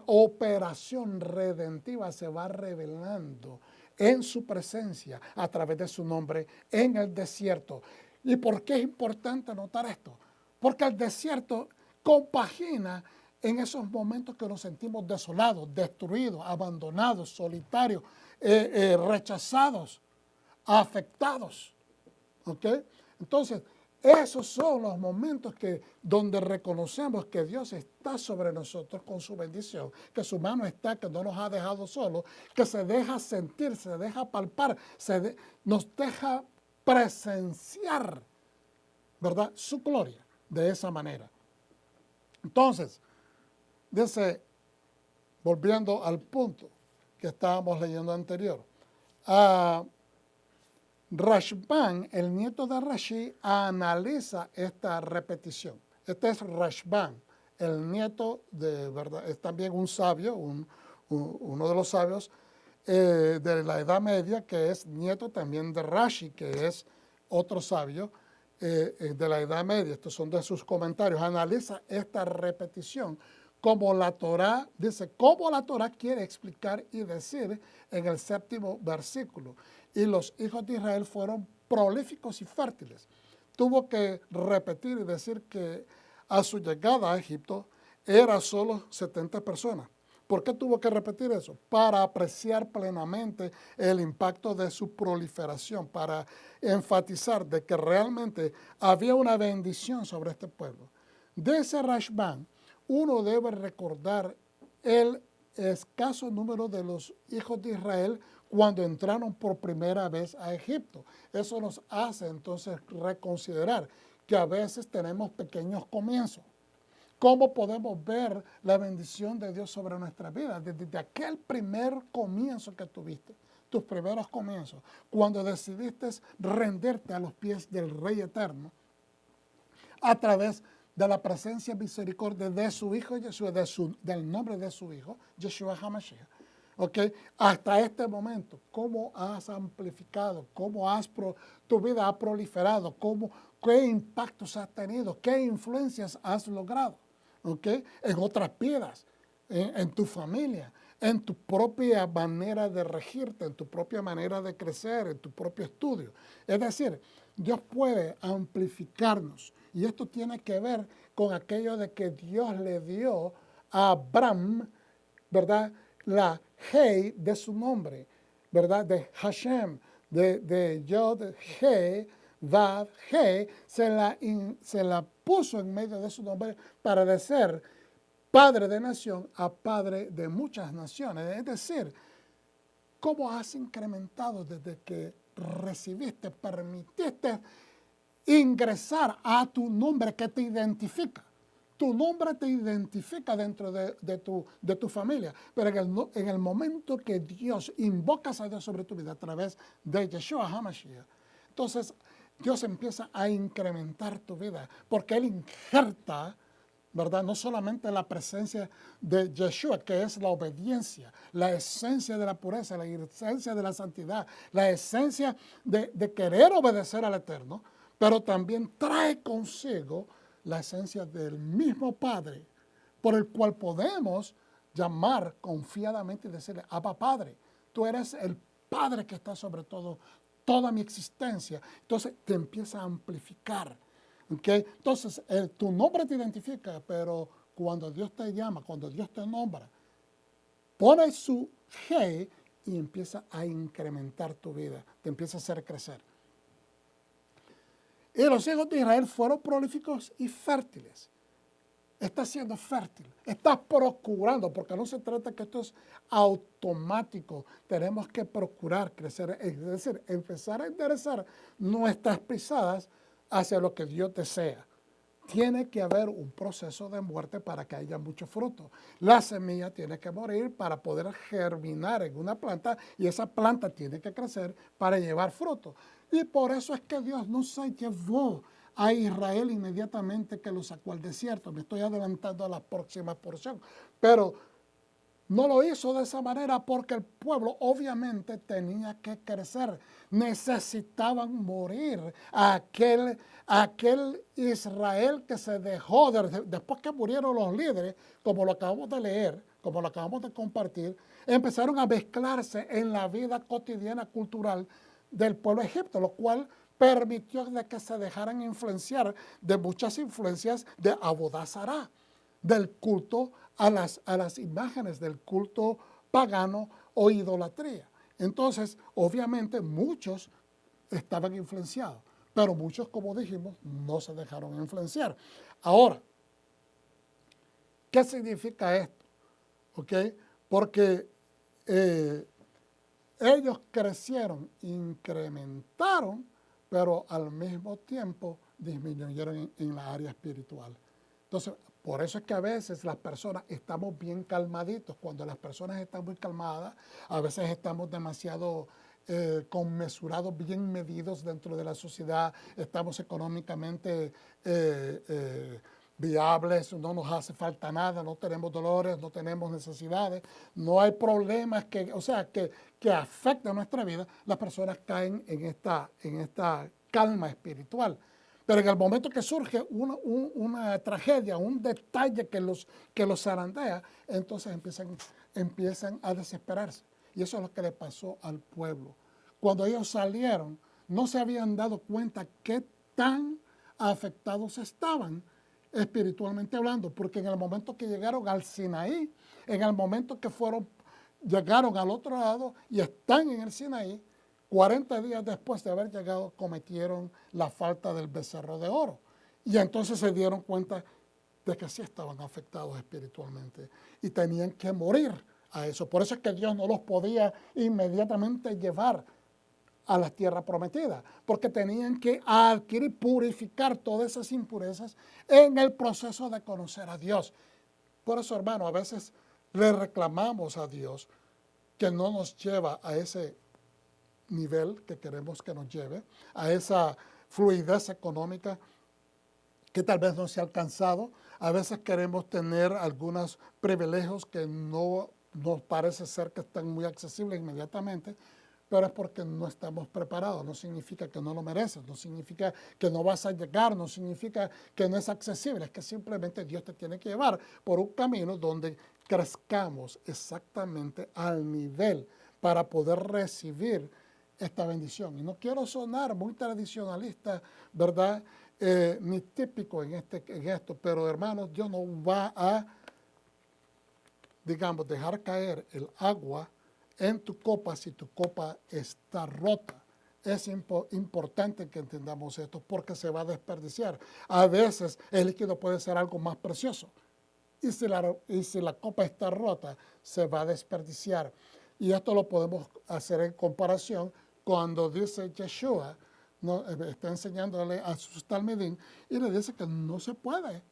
operación redentiva se va revelando en su presencia a través de su nombre en el desierto. ¿Y por qué es importante notar esto? Porque el desierto compagina en esos momentos que nos sentimos desolados, destruidos, abandonados, solitarios, rechazados, afectados. ¿Ok? Entonces, esos son los momentos donde reconocemos que Dios está sobre nosotros con su bendición, que su mano está, que no nos ha dejado solos, que se deja sentir, se deja palpar, nos deja presenciar, ¿verdad?, su gloria de esa manera. Entonces, dice, volviendo al punto que estábamos leyendo anterior, Rashbam, el nieto de Rashi, analiza esta repetición. Este es Rashbam, el nieto ¿verdad? Es también un sabio, uno de los sabios de la Edad Media, que es nieto también de Rashi, que es otro sabio de la Edad Media. Estos son de sus comentarios. Analiza esta repetición como la Torá, dice, como la Torá quiere explicar y decir en el 7º versículo. Y los hijos de Israel fueron prolíficos y fértiles. Tuvo que repetir y decir que a su llegada a Egipto era solo 70 personas. ¿Por qué tuvo que repetir eso? Para apreciar plenamente el impacto de su proliferación, para enfatizar de que realmente había una bendición sobre este pueblo. De ese Rashbam, uno debe recordar el escaso número de los hijos de Israel cuando entraron por primera vez a Egipto. Eso nos hace entonces reconsiderar que a veces tenemos pequeños comienzos. ¿Cómo podemos ver la bendición de Dios sobre nuestra vida? Desde aquel primer comienzo que tuviste, tus primeros comienzos, cuando decidiste renderte a los pies del Rey Eterno, a través de la presencia misericordia de su Hijo Yeshua, del nombre de su Hijo, Yeshua HaMashiach. ¿Okay? Hasta este momento, ¿cómo has amplificado? ¿Cómo tu vida ha proliferado? ¿Qué impactos has tenido? ¿Qué influencias has logrado? ¿Okay? En otras vidas, en tu familia, en tu propia manera de regirte, en tu propia manera de crecer, en tu propio estudio. Es decir, Dios puede amplificarnos. Y esto tiene que ver con aquello de que Dios le dio a Abraham, ¿verdad?, la Hei de su nombre, ¿verdad?, de Hashem, de Yod, He, Vav, He, se la puso en medio de su nombre para decir padre de nación a padre de muchas naciones. Es decir, ¿cómo has incrementado desde que recibiste, permitiste ingresar a tu nombre que te identifica? Tu nombre te identifica dentro de tu familia, pero en el momento que Dios invocas a Dios sobre tu vida a través de Yeshua HaMashiach, entonces Dios empieza a incrementar tu vida, porque Él injerta, ¿verdad?, no solamente la presencia de Yeshua, que es la obediencia, la esencia de la pureza, la esencia de la santidad, la esencia de querer obedecer al Eterno, pero también trae consigo la esencia del mismo Padre, por el cual podemos llamar confiadamente y decirle: Abba Padre, tú eres el Padre que está sobre todo, toda mi existencia. Entonces te empieza a amplificar. ¿Okay? Entonces, tu nombre te identifica, pero cuando Dios te llama, cuando Dios te nombra, pone su G y empieza a incrementar tu vida, te empieza a hacer crecer. Y los hijos de Israel fueron prolíficos y fértiles. Estás siendo fértil, estás procurando, porque no se trata que esto es automático. Tenemos que procurar crecer, es decir, empezar a enderezar nuestras pisadas hacia lo que Dios desea. Tiene que haber un proceso de muerte para que haya mucho fruto. La semilla tiene que morir para poder germinar en una planta, y esa planta tiene que crecer para llevar fruto. Y por eso es que Dios no se llevó a Israel inmediatamente que lo sacó al desierto. Me estoy adelantando a la próxima porción. Pero no lo hizo de esa manera porque el pueblo obviamente tenía que crecer. Necesitaban morir a aquel Israel que se dejó, después que murieron los líderes, como lo acabamos de leer, como lo acabamos de compartir, empezaron a mezclarse en la vida cotidiana cultural del pueblo de Egipto, lo cual permitió de que se dejaran influenciar de muchas influencias de Abodá Zará, del culto a las imágenes, del culto pagano o idolatría. Entonces, obviamente, muchos estaban influenciados, pero muchos, como dijimos, no se dejaron influenciar. Ahora, ¿qué significa esto? ¿Ok? Porque ellos crecieron, incrementaron, pero al mismo tiempo disminuyeron en la área espiritual. Entonces, por eso es que a veces las personas estamos bien calmaditos. Cuando las personas están muy calmadas, a veces estamos demasiado conmesurados, bien medidos dentro de la sociedad, estamos económicamente viables, no nos hace falta nada, no tenemos dolores, no tenemos necesidades, no hay problemas que afecten nuestra vida. Las personas caen en esta calma espiritual. Pero en el momento que surge una tragedia, un detalle que los zarandea, entonces empiezan a desesperarse. Y eso es lo que le pasó al pueblo. Cuando ellos salieron, no se habían dado cuenta qué tan afectados estaban espiritualmente hablando, porque en el momento que llegaron al Sinaí, en el momento que llegaron al otro lado y están en el Sinaí, 40 días después de haber llegado, cometieron la falta del becerro de oro. Y entonces se dieron cuenta de que sí estaban afectados espiritualmente y tenían que morir a eso. Por eso es que Dios no los podía inmediatamente llevar a la tierra prometida, porque tenían que adquirir, purificar todas esas impurezas en el proceso de conocer a Dios. Por eso, hermano, a veces le reclamamos a Dios que no nos lleva a ese nivel que queremos que nos lleve, a esa fluidez económica que tal vez no se ha alcanzado. A veces queremos tener algunos privilegios que no nos parece ser que están muy accesibles inmediatamente, pero es porque no estamos preparados. No significa que no lo mereces, no significa que no vas a llegar, no significa que no es accesible, es que simplemente Dios te tiene que llevar por un camino donde crezcamos exactamente al nivel para poder recibir esta bendición. Y no quiero sonar muy tradicionalista, ¿verdad? Ni típico en esto, pero hermanos, Dios no va a, digamos, dejar caer el agua en tu copa si tu copa está rota. Es importante que entendamos esto porque se va a desperdiciar. A veces el líquido puede ser algo más precioso y si la copa está rota, se va a desperdiciar. Y esto lo podemos hacer en comparación cuando dice Yeshua, no, está enseñándole a sus talmidim y le dice que no se puede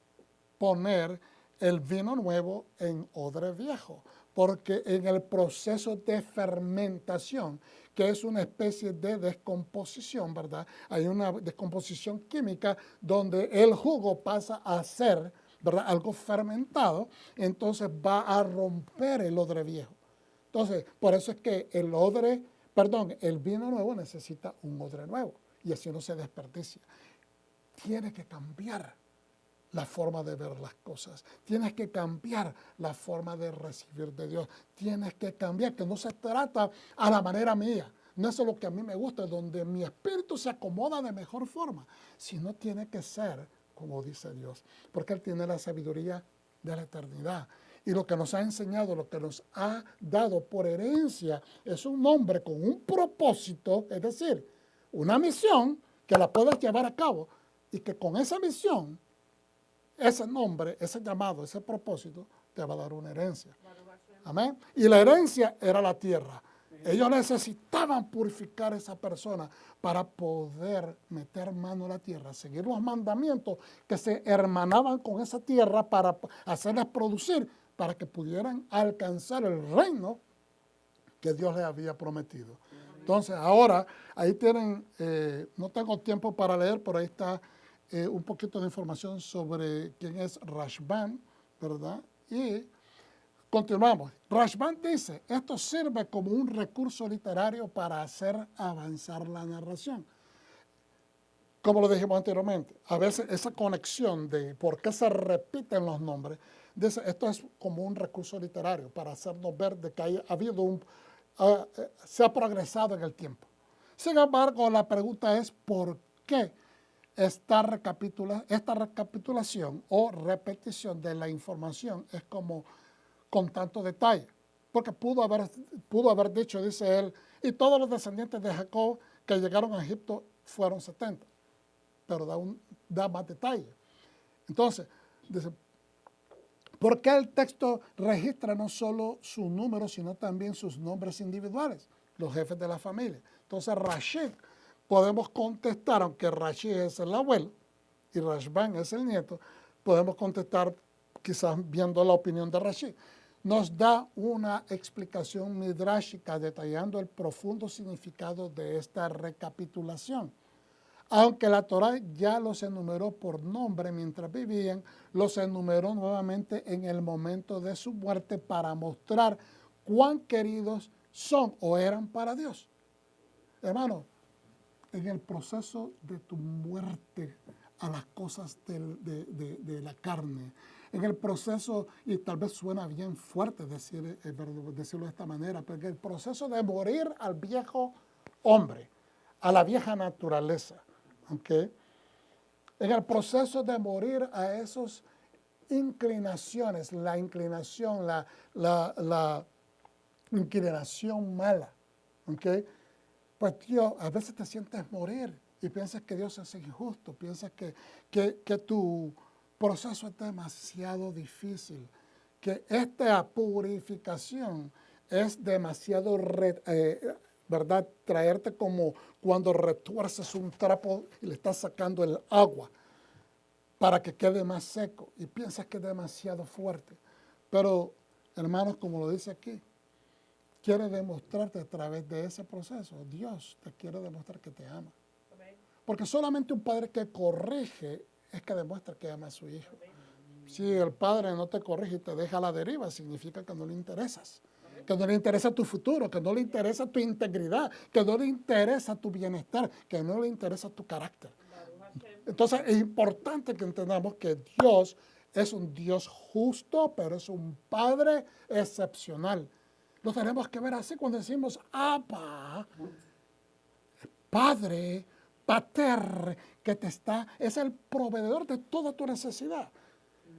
poner el vino nuevo en odre viejo, porque en el proceso de fermentación, que es una especie de descomposición, ¿verdad? Hay una descomposición química donde el jugo pasa a ser, ¿verdad?, algo fermentado, entonces va a romper el odre viejo. Entonces, por eso es que el vino nuevo necesita un odre nuevo y así no se desperdicia. Tiene que cambiar la forma de ver las cosas. Tienes que cambiar la forma de recibir de Dios. Tienes que cambiar, que no se trata a la manera mía. No es lo que a mí me gusta, donde mi espíritu se acomoda de mejor forma, sino tiene que ser como dice Dios, porque Él tiene la sabiduría de la eternidad. Y lo que nos ha enseñado, lo que nos ha dado por herencia, es un nombre con un propósito, es decir, una misión que la puedes llevar a cabo y que con esa misión, ese nombre, ese llamado, ese propósito, te va a dar una herencia. Amén. Y la herencia era la tierra. Ellos necesitaban purificar a esa persona para poder meter mano a la tierra, seguir los mandamientos que se hermanaban con esa tierra para hacerles producir, para que pudieran alcanzar el reino que Dios les había prometido. Entonces, ahora, ahí tienen, no tengo tiempo para leer, pero ahí está un poquito de información sobre quién es Rashbam, ¿verdad? Y continuamos. Rashbam dice, esto sirve como un recurso literario para hacer avanzar la narración. Como lo dijimos anteriormente, a veces esa conexión de por qué se repiten los nombres, dice, esto es como un recurso literario para hacernos ver de que ha habido se ha progresado en el tiempo. Sin embargo, la pregunta es, ¿por qué esta recapitulación o repetición de la información es como con tanto detalle? Porque pudo haber dicho, dice él, y todos los descendientes de Jacob que llegaron a Egipto fueron 70, pero da más detalle. Entonces, dice, ¿por qué el texto registra no solo su número, sino también sus nombres individuales, los jefes de la familia? Entonces, Rashid, podemos contestar, aunque Rashid es el abuelo y Rashbam es el nieto, podemos contestar quizás viendo la opinión de Rashid. Nos da una explicación midrashica detallando el profundo significado de esta recapitulación. Aunque la Torá ya los enumeró por nombre mientras vivían, los enumeró nuevamente en el momento de su muerte para mostrar cuán queridos son o eran para Dios. Hermano, en el proceso de tu muerte a las cosas de la carne, en el proceso, y tal vez suena bien fuerte decirlo de esta manera, pero en el proceso de morir al viejo hombre, a la vieja naturaleza, ¿okay? En el proceso de morir a esas inclinaciones, la inclinación, la inclinación mala, ¿okay? Pues Dios, a veces te sientes morir y piensas que Dios es injusto, piensas que tu proceso es demasiado difícil, que esta purificación es demasiado, ¿verdad? Traerte como cuando retuerces un trapo y le estás sacando el agua para que quede más seco y piensas que es demasiado fuerte. Pero, hermanos, como lo dice aquí, quiere demostrarte a través de ese proceso, Dios te quiere demostrar que te ama. Porque solamente un padre que corrige es que demuestra que ama a su hijo. Si el padre no te corrige y te deja a la deriva, significa que no le interesas. Que no le interesa tu futuro, que no le interesa tu integridad, que no le interesa tu bienestar, que no le interesa tu carácter. Entonces es importante que entendamos que Dios Es un Dios justo, pero es un Padre excepcional. Lo tenemos que ver así cuando decimos Abba, Padre, Pater, es el proveedor de toda tu necesidad.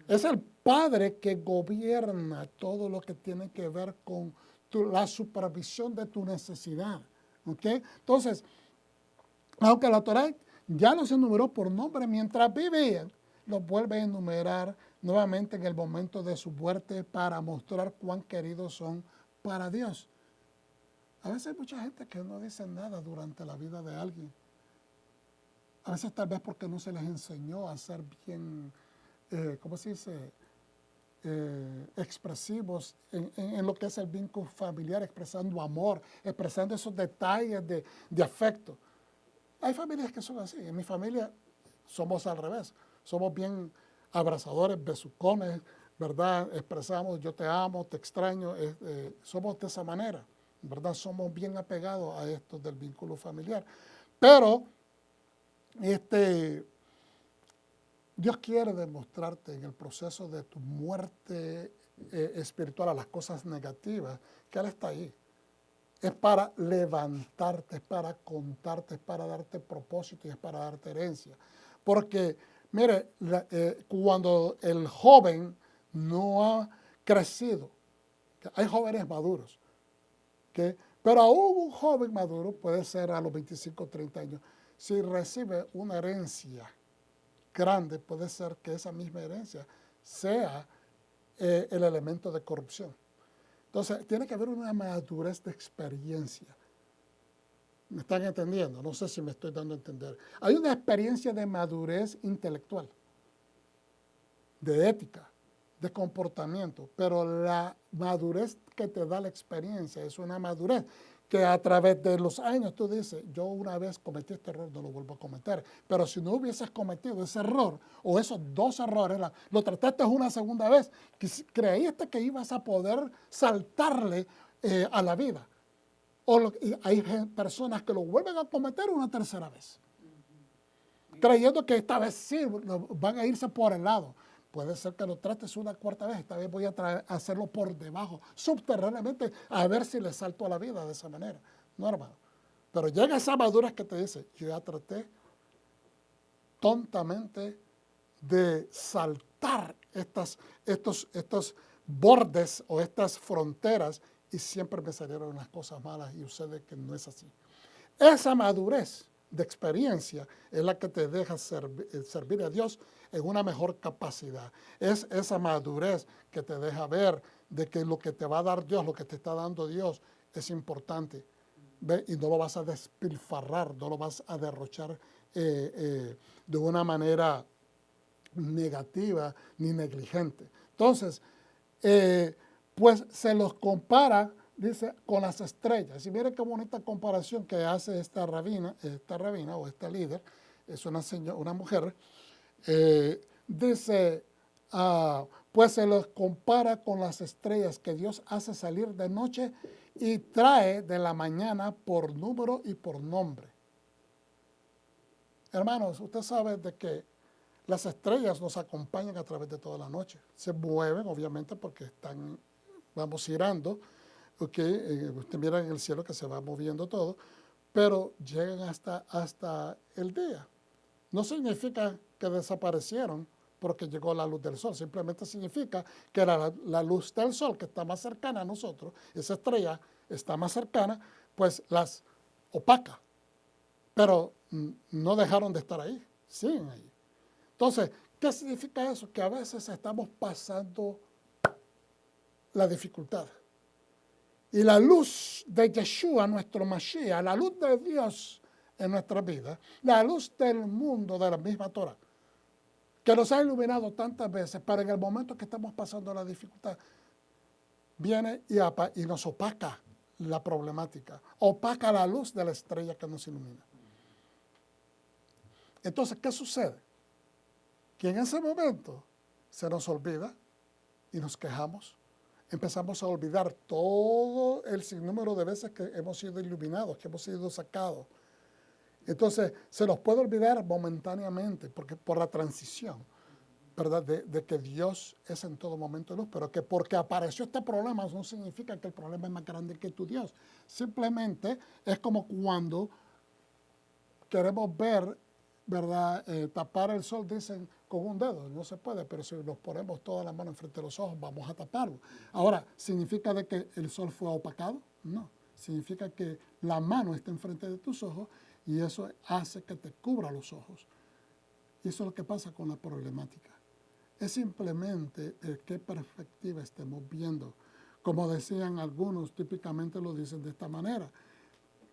Es el Padre que gobierna todo lo que tiene que ver con la supervisión de tu necesidad. ¿Okay? Entonces, aunque la Torá ya los enumeró por nombre mientras vivían, los vuelve a enumerar nuevamente en el momento de su muerte para mostrar cuán queridos son para Dios. A veces hay mucha gente que no dice nada durante la vida de alguien. A veces tal vez porque no se les enseñó a ser bien, ¿cómo se dice? Expresivos en lo que es el vínculo familiar, expresando amor, expresando esos detalles de afecto. Hay familias que son así. En mi familia somos al revés. Somos bien abrazadores, besucones, ¿verdad? Expresamos yo te amo, te extraño. Somos de esa manera, ¿verdad? Somos bien apegados a esto del vínculo familiar. Pero Dios quiere demostrarte en el proceso de tu muerte espiritual a las cosas negativas, que Él está ahí. Es para levantarte, es para contarte, es para darte propósito y es para darte herencia. Porque, mire, cuando el joven no ha crecido, hay jóvenes maduros, pero aún un joven maduro puede ser a los 25 o 30 años, si recibe una herencia grande, puede ser que esa misma herencia sea el elemento de corrupción. Entonces, tiene que haber una madurez de experiencia. ¿Me están entendiendo? No sé si me estoy dando a entender. Hay una experiencia de madurez intelectual, de ética, de comportamiento, pero la madurez que te da la experiencia es una madurez que a través de los años tú dices, yo una vez cometí este error, no lo vuelvo a cometer. Pero si no hubieses cometido ese error o esos dos errores, lo trataste una segunda vez, creíste que ibas a poder saltarle a la vida. Y hay personas que lo vuelven a cometer una tercera vez, creyendo que esta vez sí van a irse por el lado. Puede ser que lo trates una cuarta vez, esta vez voy a hacerlo por debajo, subterráneamente, a ver si le salto a la vida de esa manera. No, hermano. Pero llega esa madurez que te dice, yo ya traté tontamente de saltar estos bordes o estas fronteras y siempre me salieron unas cosas malas y sucede que no es así. Esa madurez de experiencia es la que te deja servir a Dios en una mejor capacidad. Es esa madurez que te deja ver de que lo que te va a dar Dios, lo que te está dando Dios, es importante. ¿Ve? Y no lo vas a despilfarrar, no lo vas a derrochar de una manera negativa ni negligente. Entonces, pues se los compara, dice, con las estrellas. Y miren qué bonita comparación que hace esta rabina o esta líder, es una mujer, dice, pues se los compara con las estrellas que Dios hace salir de noche y trae de la mañana por número y por nombre. Hermanos, usted sabe de que las estrellas nos acompañan a través de toda la noche. Se mueven, obviamente, porque vamos girando. Okay, usted mira en el cielo que se va moviendo todo, pero llegan hasta el día. No significa que desaparecieron porque llegó la luz del sol, simplemente significa que la luz del sol que está más cercana a nosotros, esa estrella está más cercana, pues las opaca, pero no dejaron de estar ahí, siguen ahí. Entonces, ¿qué significa eso? Que a veces estamos pasando la dificultad. Y la luz de Yeshua, nuestro Mashiach, la luz de Dios en nuestra vida, la luz del mundo de la misma Torah, que nos ha iluminado tantas veces, pero en el momento que estamos pasando la dificultad, viene y nos opaca la problemática, opaca la luz de la estrella que nos ilumina. Entonces, ¿qué sucede? Que en ese momento se nos olvida y nos quejamos. Empezamos a olvidar todo el sinnúmero de veces que hemos sido iluminados, que hemos sido sacados. Entonces, se nos puede olvidar momentáneamente porque por la transición. ¿verdad? De que Dios es en todo momento luz, pero que porque apareció este problema no significa que el problema es más grande que tu Dios. Simplemente es como cuando queremos ver, ¿verdad? Tapar el sol, dicen, con un dedo. No se puede, pero si nos ponemos todas las manos enfrente de los ojos, vamos a taparlo. Ahora, ¿significa de que el sol fue opacado? No. Significa que la mano está enfrente de tus ojos y eso hace que te cubra los ojos. Y eso es lo que pasa con la problemática. Es simplemente qué perspectiva estemos viendo. Como decían algunos, típicamente lo dicen de esta manera.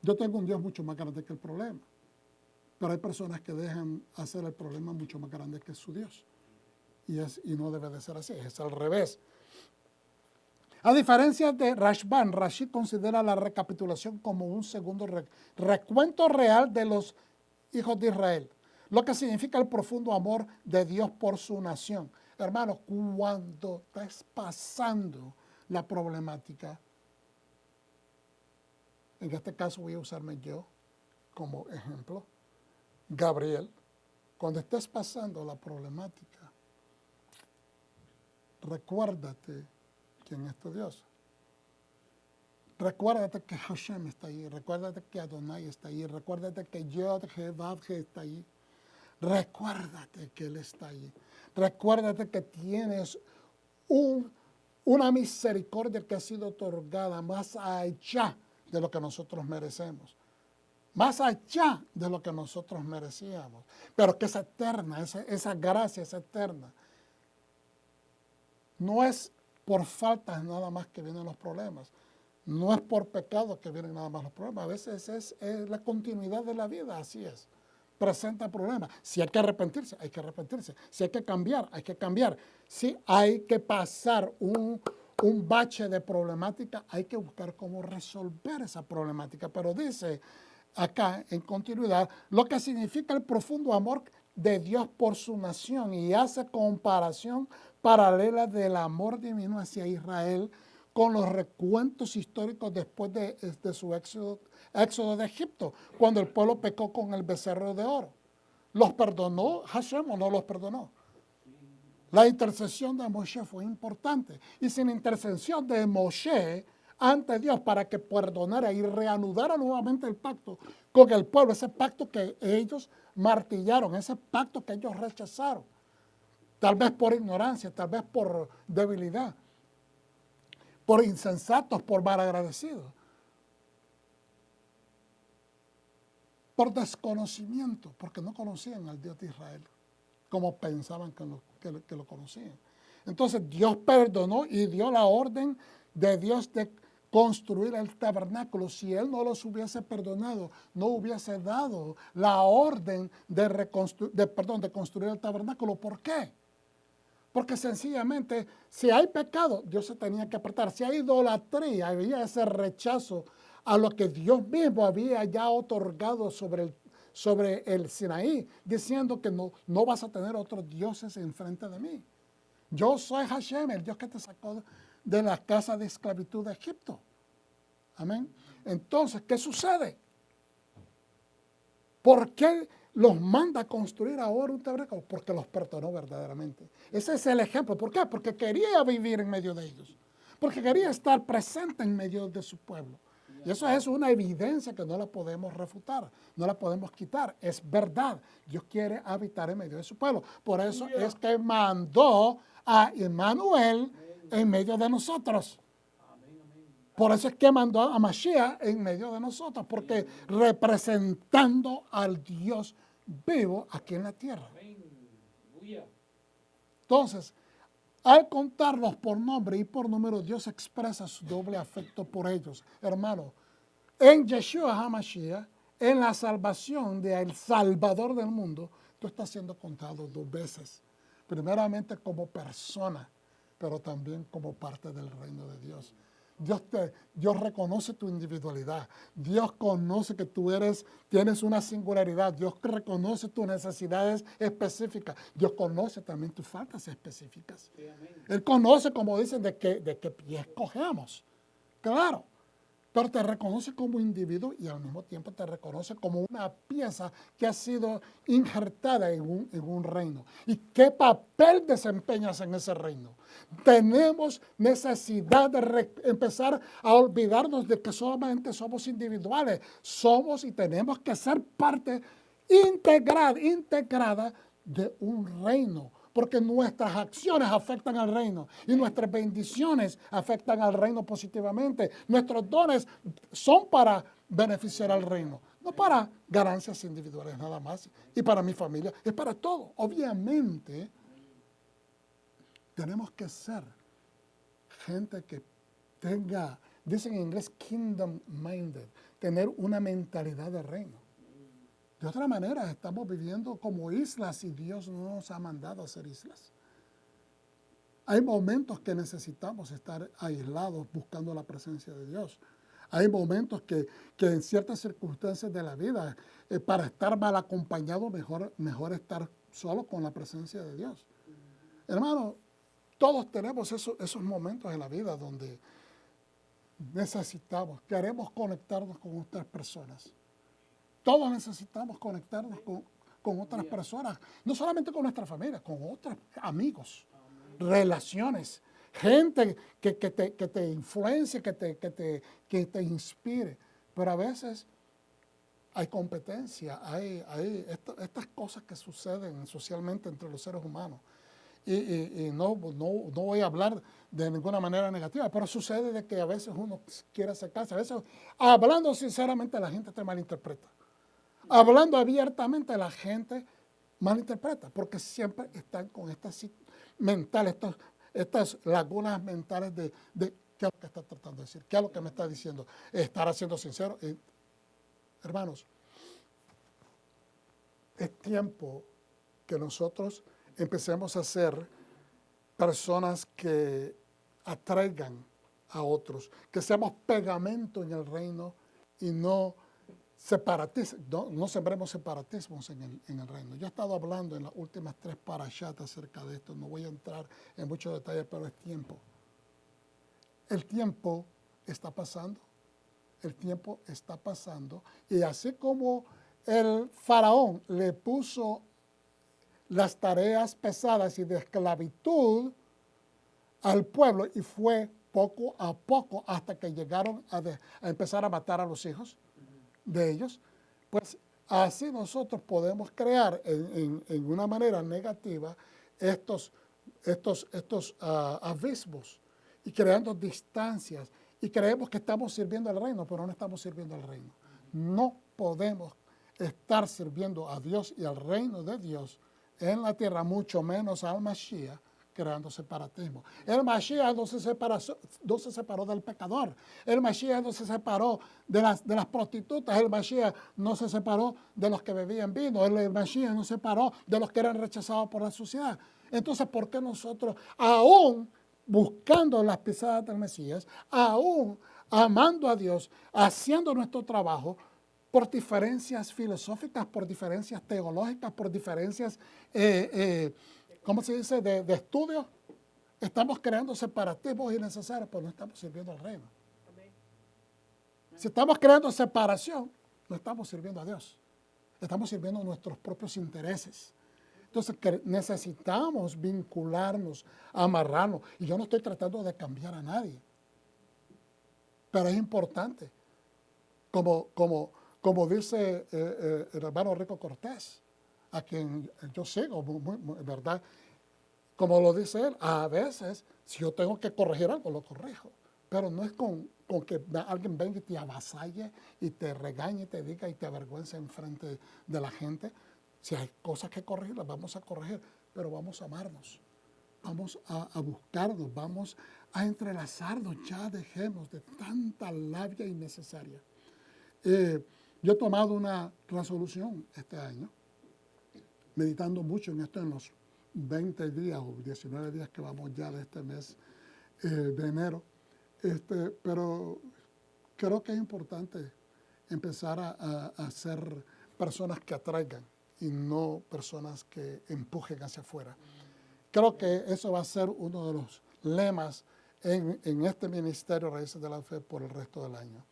Yo tengo un Dios mucho más grande que el problema. Pero hay personas que dejan hacer el problema mucho más grande que su Dios. Y no debe de ser así, es al revés. A diferencia de Rashban, Rashi considera la recapitulación como un segundo recuento real de los hijos de Israel, lo que significa el profundo amor de Dios por su nación. Hermanos, cuando estás pasando la problemática, en este caso voy a usarme yo como ejemplo, Gabriel, cuando estés pasando la problemática, recuérdate quién es tu Dios. Recuérdate que Hashem está ahí, recuérdate que Adonai está ahí, recuérdate que Yod-Heh-Vav está ahí. Recuérdate que Él está ahí. Recuérdate que tienes una misericordia que ha sido otorgada más allá de lo que nosotros merecemos. Más allá de lo que nosotros merecíamos. Pero que es eterna, esa gracia es eterna. No es por faltas nada más que vienen los problemas. No es por pecado que vienen nada más los problemas. A veces es la continuidad de la vida, así es. Presenta problemas. Si hay que arrepentirse, hay que arrepentirse. Si hay que cambiar, hay que cambiar. Si hay que pasar un bache de problemática, hay que buscar cómo resolver esa problemática. Pero dice acá, en continuidad, lo que significa el profundo amor de Dios por su nación y hace comparación paralela del amor divino hacia Israel con los recuentos históricos después de su éxodo de Egipto, cuando el pueblo pecó con el becerro de oro. ¿Los perdonó Hashem o no los perdonó? La intercesión de Moshe fue importante. Y sin intercesión de Moshe ante Dios para que perdonara y reanudara nuevamente el pacto con el pueblo, ese pacto que ellos martillaron, ese pacto que ellos rechazaron, tal vez por ignorancia, tal vez por debilidad, por insensatos, por malagradecidos, por desconocimiento, porque no conocían al Dios de Israel como pensaban que lo conocían. Entonces Dios perdonó y dio la orden de Dios de construir el tabernáculo. Si Él no los hubiese perdonado, no hubiese dado la orden de construir el tabernáculo. ¿Por qué? Porque sencillamente, si hay pecado, Dios se tenía que apartar. Si hay idolatría, había ese rechazo a lo que Dios mismo había ya otorgado sobre el Sinaí, diciendo que no vas a tener otros dioses enfrente de mí. Yo soy Hashem, el Dios que te sacó de la casa de esclavitud de Egipto. Amén. Entonces, ¿qué sucede? ¿Por qué los manda a construir ahora un tabernáculo? Porque los perdonó verdaderamente. Ese es el ejemplo. ¿Por qué? Porque quería vivir en medio de ellos. Porque quería estar presente en medio de su pueblo. Y eso es una evidencia que no la podemos refutar, no la podemos quitar. Es verdad. Dios quiere habitar en medio de su pueblo. Por eso es que mandó a Emmanuel en medio de nosotros. Por eso es que mandó a Mashiach en medio de nosotros, porque representando al Dios vivo aquí en la tierra. Entonces, al contarlos por nombre y por número, Dios expresa su doble afecto por ellos. Hermano, en Yeshua HaMashiach, en la salvación del Salvador del mundo, tú estás siendo contado dos veces. Primeramente como persona, pero también como parte del reino de Dios. Dios reconoce tu individualidad. Dios conoce que tienes una singularidad. Dios reconoce tus necesidades específicas. Dios conoce también tus faltas específicas. Sí, Él conoce, como dicen, de qué pies cogemos. Claro pero te reconoce como individuo y al mismo tiempo te reconoce como una pieza que ha sido injertada en un reino. ¿Y qué papel desempeñas en ese reino? Tenemos necesidad de empezar a olvidarnos de que solamente somos individuales. Somos y tenemos que ser parte integrada de un reino, porque nuestras acciones afectan al reino y nuestras bendiciones afectan al reino positivamente. Nuestros dones son para beneficiar al reino, no para ganancias individuales nada más. Y para mi familia, es para todo. Obviamente, tenemos que ser gente que tenga, dicen en inglés, kingdom minded, tener una mentalidad de reino. De otra manera, estamos viviendo como islas y Dios no nos ha mandado a ser islas. Hay momentos que necesitamos estar aislados buscando la presencia de Dios. Hay momentos que en ciertas circunstancias de la vida, para estar mal acompañado, mejor estar solo con la presencia de Dios. Hermano, todos tenemos esos momentos en la vida donde queremos conectarnos con otras personas. Todos necesitamos conectarnos con otras personas, no solamente con nuestra familia, con otros amigos, relaciones, gente que te influencie, que te inspire. Pero a veces hay competencia, hay estas cosas que suceden socialmente entre los seres humanos. Y no voy a hablar de ninguna manera negativa, pero sucede de que a veces uno quiere acercarse, a veces, hablando sinceramente, la gente te malinterpreta. Hablando abiertamente, la gente malinterpreta, porque siempre están con estas lagunas mentales de qué es lo que está tratando de decir, qué es lo que me está diciendo, estar siendo sincero. Hermanos, es tiempo que nosotros empecemos a ser personas que atraigan a otros, que seamos pegamento en el reino y no no sembremos separatismos en el reino. Yo he estado hablando en las últimas 3 parashat acerca de esto. No voy a entrar en muchos detalles, pero es tiempo. El tiempo está pasando. El tiempo está pasando. Y así como el faraón le puso las tareas pesadas y de esclavitud al pueblo y fue poco a poco hasta que llegaron a empezar a matar a los hijos de ellos, pues así nosotros podemos crear en una manera negativa estos abismos y creando distancias y creemos que estamos sirviendo al reino, pero no estamos sirviendo al reino. No podemos estar sirviendo a Dios y al reino de Dios en la tierra, mucho menos al Mashiach, creando separatismo. El Mashiach no se separó del pecador. El Mashiach no se separó de las prostitutas. El Mashiach no se separó de los que bebían vino. El Mashiach no se separó de los que eran rechazados por la sociedad. Entonces, ¿por qué nosotros, aún buscando las pisadas del Mesías, aún amando a Dios, haciendo nuestro trabajo, por diferencias filosóficas, por diferencias teológicas, por diferencias ¿cómo se dice?, de estudio, estamos creando separatismos innecesarios, pero no estamos sirviendo al reino? Si estamos creando separación, no estamos sirviendo a Dios. Estamos sirviendo a nuestros propios intereses. Entonces, necesitamos vincularnos, amarrarnos. Y yo no estoy tratando de cambiar a nadie. Pero es importante, como dice el hermano Rico Cortés, a quien yo sigo, ¿verdad? Como lo dice él, a veces, si yo tengo que corregir algo, lo corrijo. Pero no es con que alguien venga y te avasalle y te regañe y te diga y te avergüence en frente de la gente. Si hay cosas que corregir, las vamos a corregir, pero vamos a amarnos. Vamos a buscarnos, vamos a entrelazarnos. Ya dejemos de tanta labia innecesaria. Yo he tomado una resolución este año, meditando mucho en esto en los 20 días o 19 días que vamos ya de este mes de enero. Pero creo que es importante empezar a ser personas que atraigan y no personas que empujen hacia afuera. Creo que eso va a ser uno de los lemas en este ministerio Raíces de la Fe por el resto del año.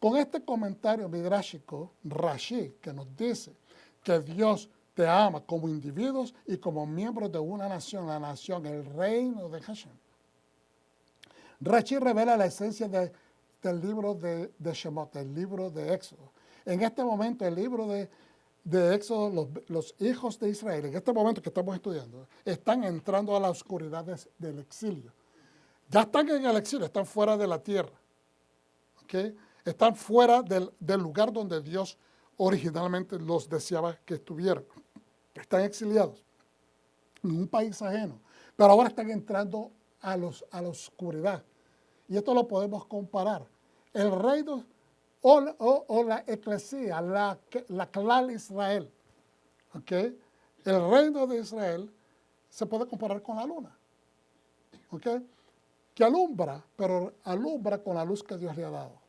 con este comentario midrashico, Rashi, que nos dice que Dios te ama como individuos y como miembros de una nación, la nación, el reino de Hashem. Rashi revela la esencia del libro de Shemot, el libro de Éxodo. En este momento, el libro de Éxodo, los hijos de Israel, en este momento que estamos estudiando, están entrando a la oscuridad del exilio. Ya están en el exilio, están fuera de la tierra. ¿Okay? Están fuera del lugar donde Dios originalmente los deseaba que estuvieran. Están exiliados en un país ajeno, pero ahora están entrando a la oscuridad. Y esto lo podemos comparar. El reino o la eclesía, la Klal Israel, ¿okay? El reino de Israel se puede comparar con la luna, ¿okay? Que alumbra, pero alumbra con la luz que Dios le ha dado.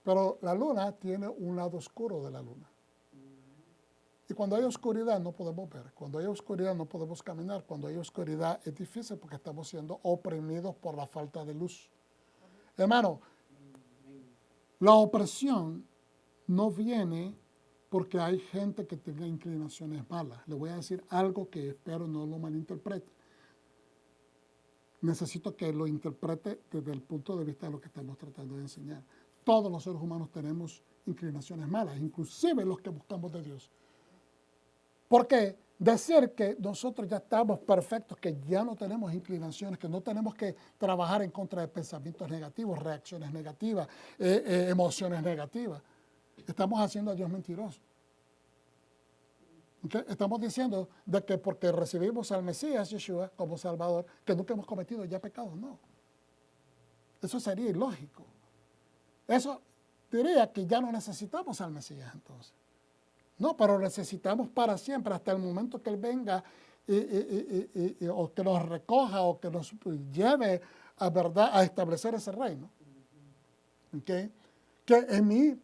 Pero la luna tiene un lado oscuro de la luna. Y cuando hay oscuridad no podemos ver. Cuando hay oscuridad no podemos caminar. Cuando hay oscuridad es difícil porque estamos siendo oprimidos por la falta de luz. Hermano, la opresión no viene porque hay gente que tenga inclinaciones malas. Le voy a decir algo que espero no lo malinterprete. Necesito que lo interprete desde el punto de vista de lo que estamos tratando de enseñar. Todos los seres humanos tenemos inclinaciones malas, inclusive los que buscamos de Dios. Porque decir que nosotros ya estamos perfectos, que ya no tenemos inclinaciones, que no tenemos que trabajar en contra de pensamientos negativos, reacciones negativas, emociones negativas, estamos haciendo a Dios mentiroso. ¿Okay? Estamos diciendo de que porque recibimos al Mesías, Yeshua, como Salvador, que nunca hemos cometido ya pecados. No. Eso sería ilógico. Eso diría que ya no necesitamos al Mesías entonces. No, pero necesitamos para siempre, hasta el momento que Él venga o que nos recoja o que nos lleve a verdad a establecer ese reino. ¿Okay? Que en mi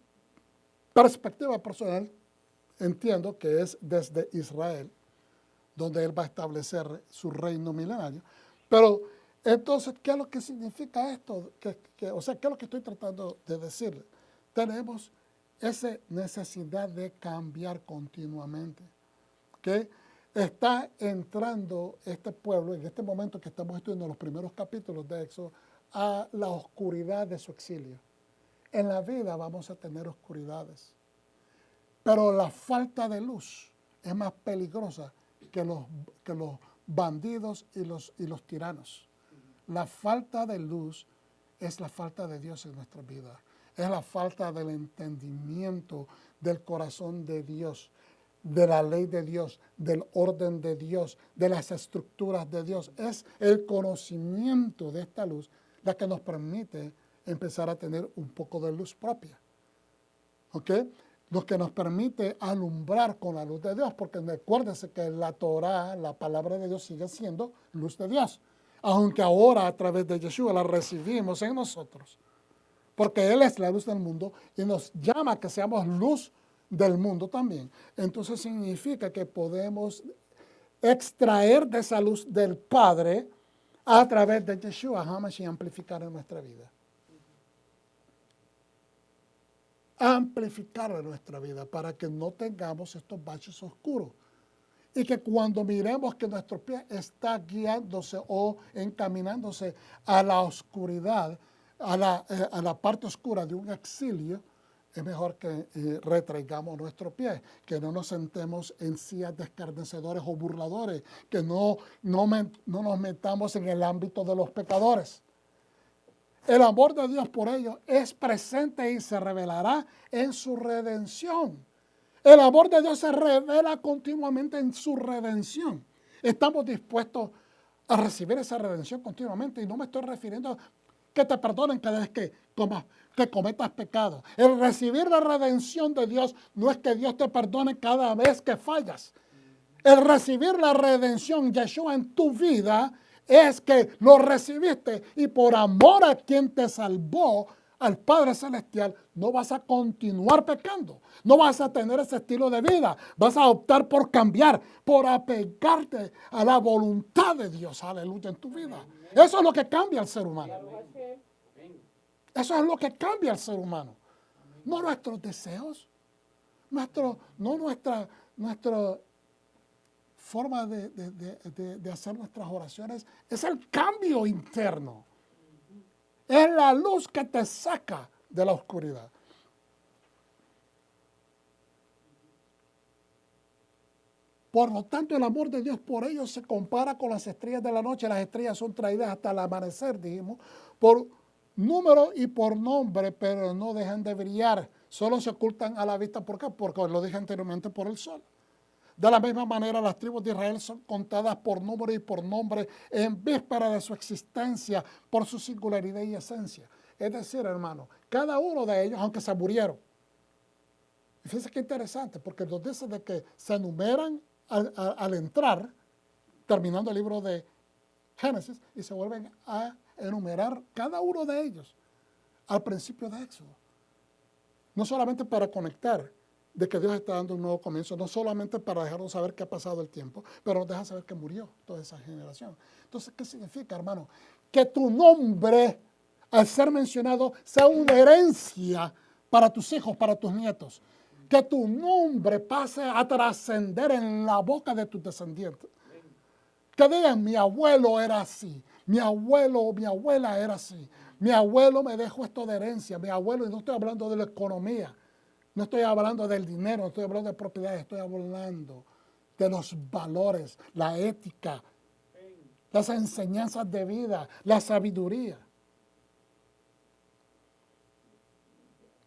perspectiva personal entiendo que es desde Israel, donde Él va a establecer su reino milenario. Pero entonces, ¿qué es lo que significa esto? O sea, ¿qué es lo que estoy tratando de decirle? Tenemos esa necesidad de cambiar continuamente. ¿Okay? Está entrando este pueblo, en este momento que estamos estudiando los primeros capítulos de Éxodo, a la oscuridad de su exilio. En la vida vamos a tener oscuridades, pero la falta de luz es más peligrosa que los bandidos y los tiranos. La falta de luz es la falta de Dios en nuestra vida. Es la falta del entendimiento del corazón de Dios, de la ley de Dios, del orden de Dios, de las estructuras de Dios. Es el conocimiento de esta luz la que nos permite empezar a tener un poco de luz propia. ¿Ok? Lo que nos permite alumbrar con la luz de Dios, porque acuérdense que la Torah, la palabra de Dios, sigue siendo luz de Dios. Aunque ahora a través de Yeshua la recibimos en nosotros. Porque Él es la luz del mundo y nos llama a que seamos luz del mundo también. Entonces significa que podemos extraer de esa luz del Padre a través de Yeshua HaMashiach y amplificar en nuestra vida. Amplificar en nuestra vida para que no tengamos estos baches oscuros. Y que cuando miremos que nuestro pie está guiándose o encaminándose a la oscuridad, a la parte oscura de un exilio, es mejor que retraigamos nuestro pie, que no nos sentemos en sillas de escarnecedores o burladores, que no nos metamos en el ámbito de los pecadores. El amor de Dios por ellos es presente y se revelará en su redención. El amor de Dios se revela continuamente en su redención. Estamos dispuestos a recibir esa redención continuamente y no me estoy refiriendo a que te perdonen cada vez que cometas pecado. El recibir la redención de Dios no es que Dios te perdone cada vez que fallas. El recibir la redención, Yeshua, en tu vida es que lo recibiste y por amor a quien te salvó, al Padre Celestial, no vas a continuar pecando. No vas a tener ese estilo de vida. Vas a optar por cambiar, por apegarte a la voluntad de Dios. Aleluya, en tu vida. Eso es lo que cambia al ser humano. Eso es lo que cambia al ser humano. No nuestros deseos, no nuestra forma de hacer nuestras oraciones. Es el cambio interno. Es la luz que te saca de la oscuridad. Por lo tanto, el amor de Dios por ellos se compara con las estrellas de la noche. Las estrellas son traídas hasta el amanecer, dijimos, por número y por nombre, pero no dejan de brillar. Solo se ocultan a la vista. ¿Por qué? Porque lo dije anteriormente, por el sol. De la misma manera, las tribus de Israel son contadas por número y por nombre en víspera de su existencia, por su singularidad y esencia. Es decir, hermano, cada uno de ellos, aunque se murieron. Y fíjense qué interesante, porque nos dice de que se enumeran al entrar, terminando el libro de Génesis, y se vuelven a enumerar cada uno de ellos al principio de Éxodo. No solamente para conectar de que Dios está dando un nuevo comienzo, no solamente para dejarnos saber que ha pasado el tiempo, pero nos deja saber que murió toda esa generación. Entonces, ¿qué significa, hermano? Que tu nombre, al ser mencionado, sea una herencia para tus hijos, para tus nietos. Que tu nombre pase a trascender en la boca de tus descendientes. Que digan, mi abuelo era así, mi abuelo o mi abuela era así, mi abuelo me dejó esto de herencia, mi abuelo, y no estoy hablando de la economía, no estoy hablando del dinero, no estoy hablando de propiedades, estoy hablando de los valores, la ética, las enseñanzas de vida, la sabiduría.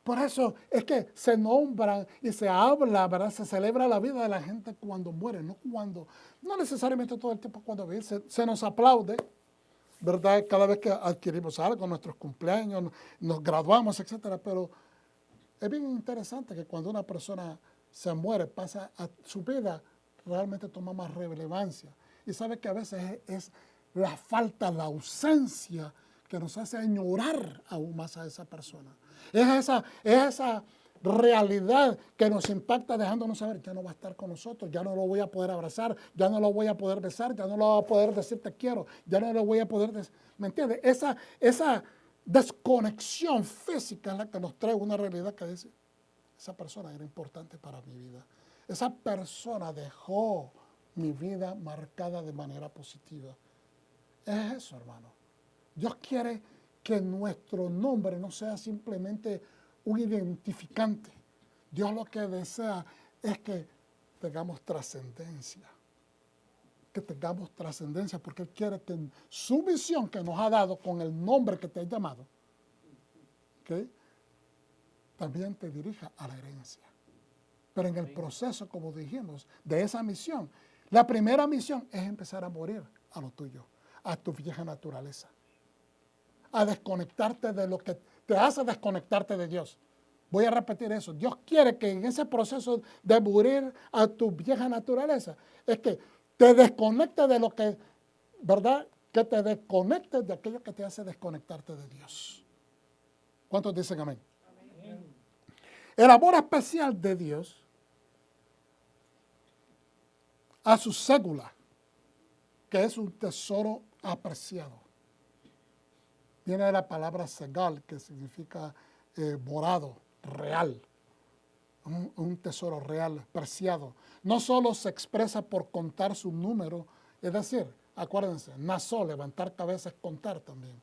Por eso es que se nombran y se habla, ¿verdad? Se celebra la vida de la gente cuando muere, no necesariamente todo el tiempo cuando vive. Se nos aplaude, ¿verdad? Cada vez que adquirimos algo, nuestros cumpleaños, nos graduamos, etcétera. Pero es bien interesante que cuando una persona se muere, pasa a su vida, realmente toma más relevancia. Y sabe que a veces es la falta, la ausencia que nos hace añorar aún más a esa persona. Es esa realidad que nos impacta dejándonos saber, ya no va a estar con nosotros, ya no lo voy a poder abrazar, ya no lo voy a poder besar, ya no lo voy a poder decir te quiero, ya no lo voy a poder decir, ¿me entiendes? Esa desconexión física es la que nos trae una realidad que dice, esa persona era importante para mi vida. Esa persona dejó mi vida marcada de manera positiva. Es eso, hermano. Dios quiere que nuestro nombre no sea simplemente un identificante. Dios lo que desea es que tengamos trascendencia. Que tengamos trascendencia porque Él quiere que en su misión que nos ha dado con el nombre que te ha llamado, ¿okay?, también te dirija a la herencia. Pero en el proceso, como dijimos, de esa misión, la primera misión es empezar a morir a lo tuyo, a tu vieja naturaleza. A desconectarte de lo que te hace desconectarte de Dios. Voy a repetir eso. Dios quiere que en ese proceso de morir a tu vieja naturaleza, es que te desconectes de lo que, ¿verdad? Que te desconectes de aquello que te hace desconectarte de Dios. ¿Cuántos dicen amén? Amén. El amor especial de Dios a su cédula, que es un tesoro apreciado. Viene de la palabra segal, que significa morado, real. Un tesoro real, preciado. No solo se expresa por contar su número, es decir, acuérdense, nazo, levantar cabeza es contar también.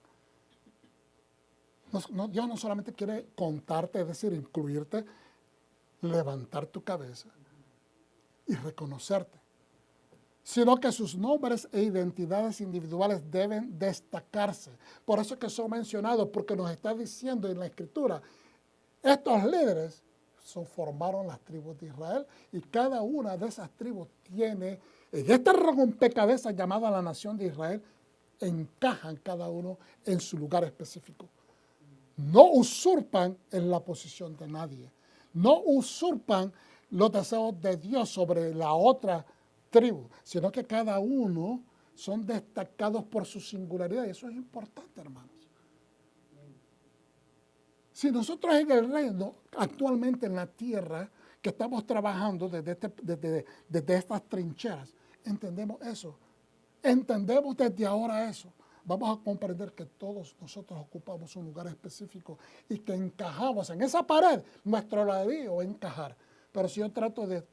Dios no solamente quiere contarte, es decir, incluirte, levantar tu cabeza y reconocerte, sino que sus nombres e identidades individuales deben destacarse. Por eso es que son mencionados, porque nos está diciendo en la Escritura, estos líderes formaron las tribus de Israel y cada una de esas tribus tiene, en este rompecabezas llamada la nación de Israel, encajan cada uno en su lugar específico. No usurpan en la posición de nadie, no usurpan los deseos de Dios sobre la otra tribu, sino que cada uno son destacados por su singularidad, y eso es importante, hermanos. Si nosotros en el reino, actualmente en la tierra, que estamos trabajando desde estas trincheras, entendemos eso, entendemos desde ahora eso, vamos a comprender que todos nosotros ocupamos un lugar específico y que encajamos en esa pared, nuestro ladrillo va a encajar. Pero si yo trato de